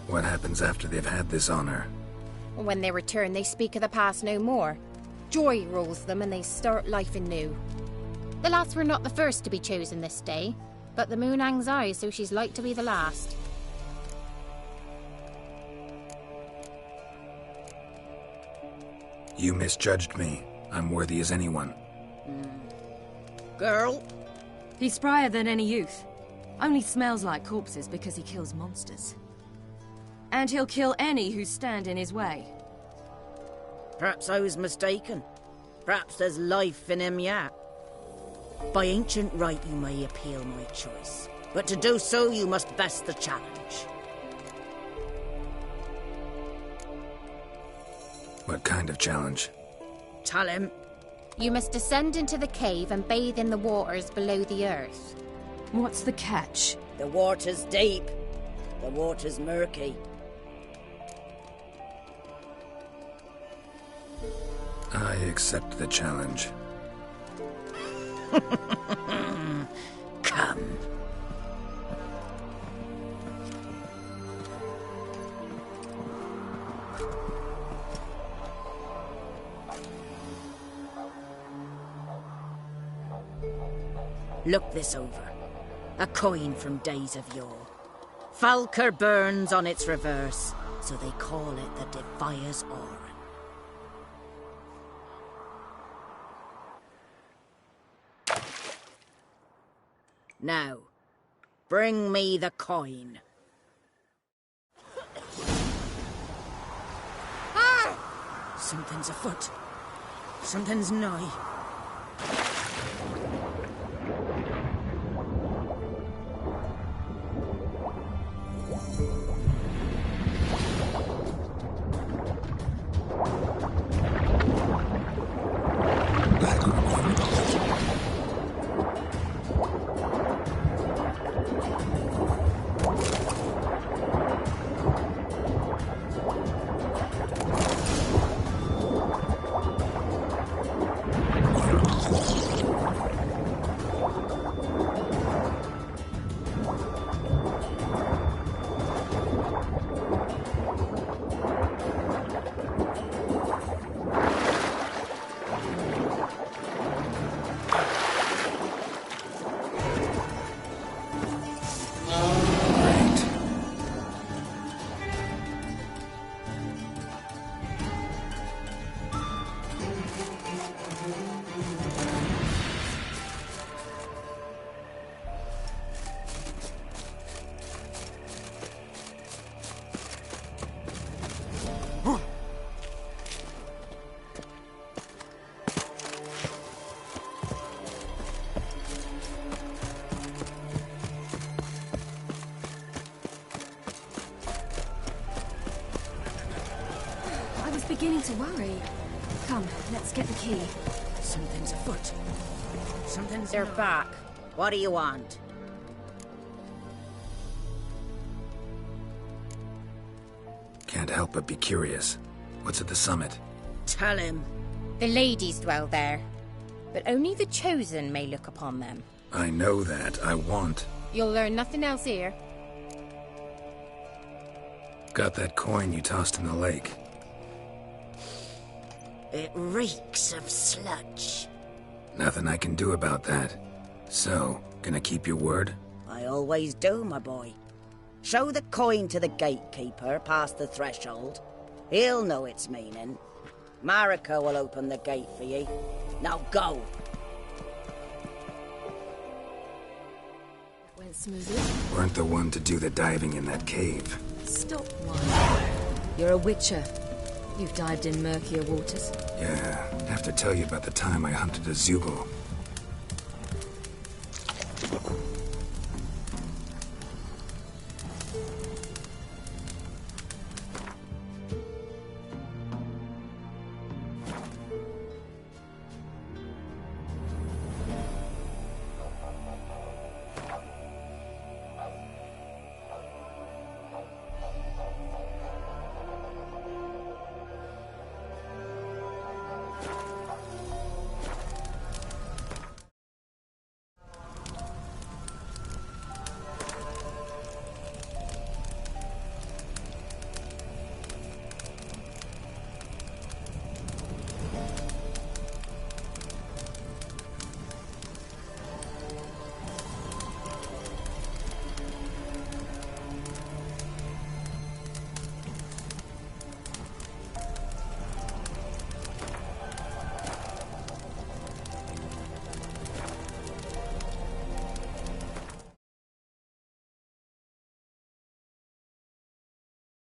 What happens after they've had this honor? When they return, they speak of the past no more. Joy rules them and they start life anew. The lads were not the first to be chosen this day, but the moon hangs high, so she's like to be the last. You misjudged me. I'm worthy as anyone. Girl? He's sprier than any youth. Only smells like corpses because he kills monsters. And he'll kill any who stand in his way. Perhaps I was mistaken. Perhaps there's life in him yet. By ancient right you may appeal my choice. But to do so you must best the challenge. What kind of challenge? Tell him. You must descend into the cave and bathe in the waters below the earth. What's the catch? The water's deep. The water's murky. I accept the challenge. Come. Look this over. A coin from days of yore. Falker burns on its reverse, so they call it the Defier's Oran. Now, bring me the coin. Ah! Something's afoot. Something's nigh. beginning to worry. Come, let's get the key. Something's afoot. They're back. What do you want? Can't help but be curious. What's at the summit? Tell him. The ladies dwell there, but only the chosen may look upon them. I know that. I want. You'll learn nothing else here. Got that coin you tossed in the lake. It reeks of sludge. Nothing I can do about that. So, gonna keep your word? I always do, my boy. Show the coin to the gatekeeper past the threshold. He'll know its meaning. Marika will open the gate for ye. Now go. Went smoothly. Weren't the one to do the diving in that cave. Stop whining. You're a witcher. You've dived in murkier waters. Yeah, have to tell you about the time I hunted a Zugel.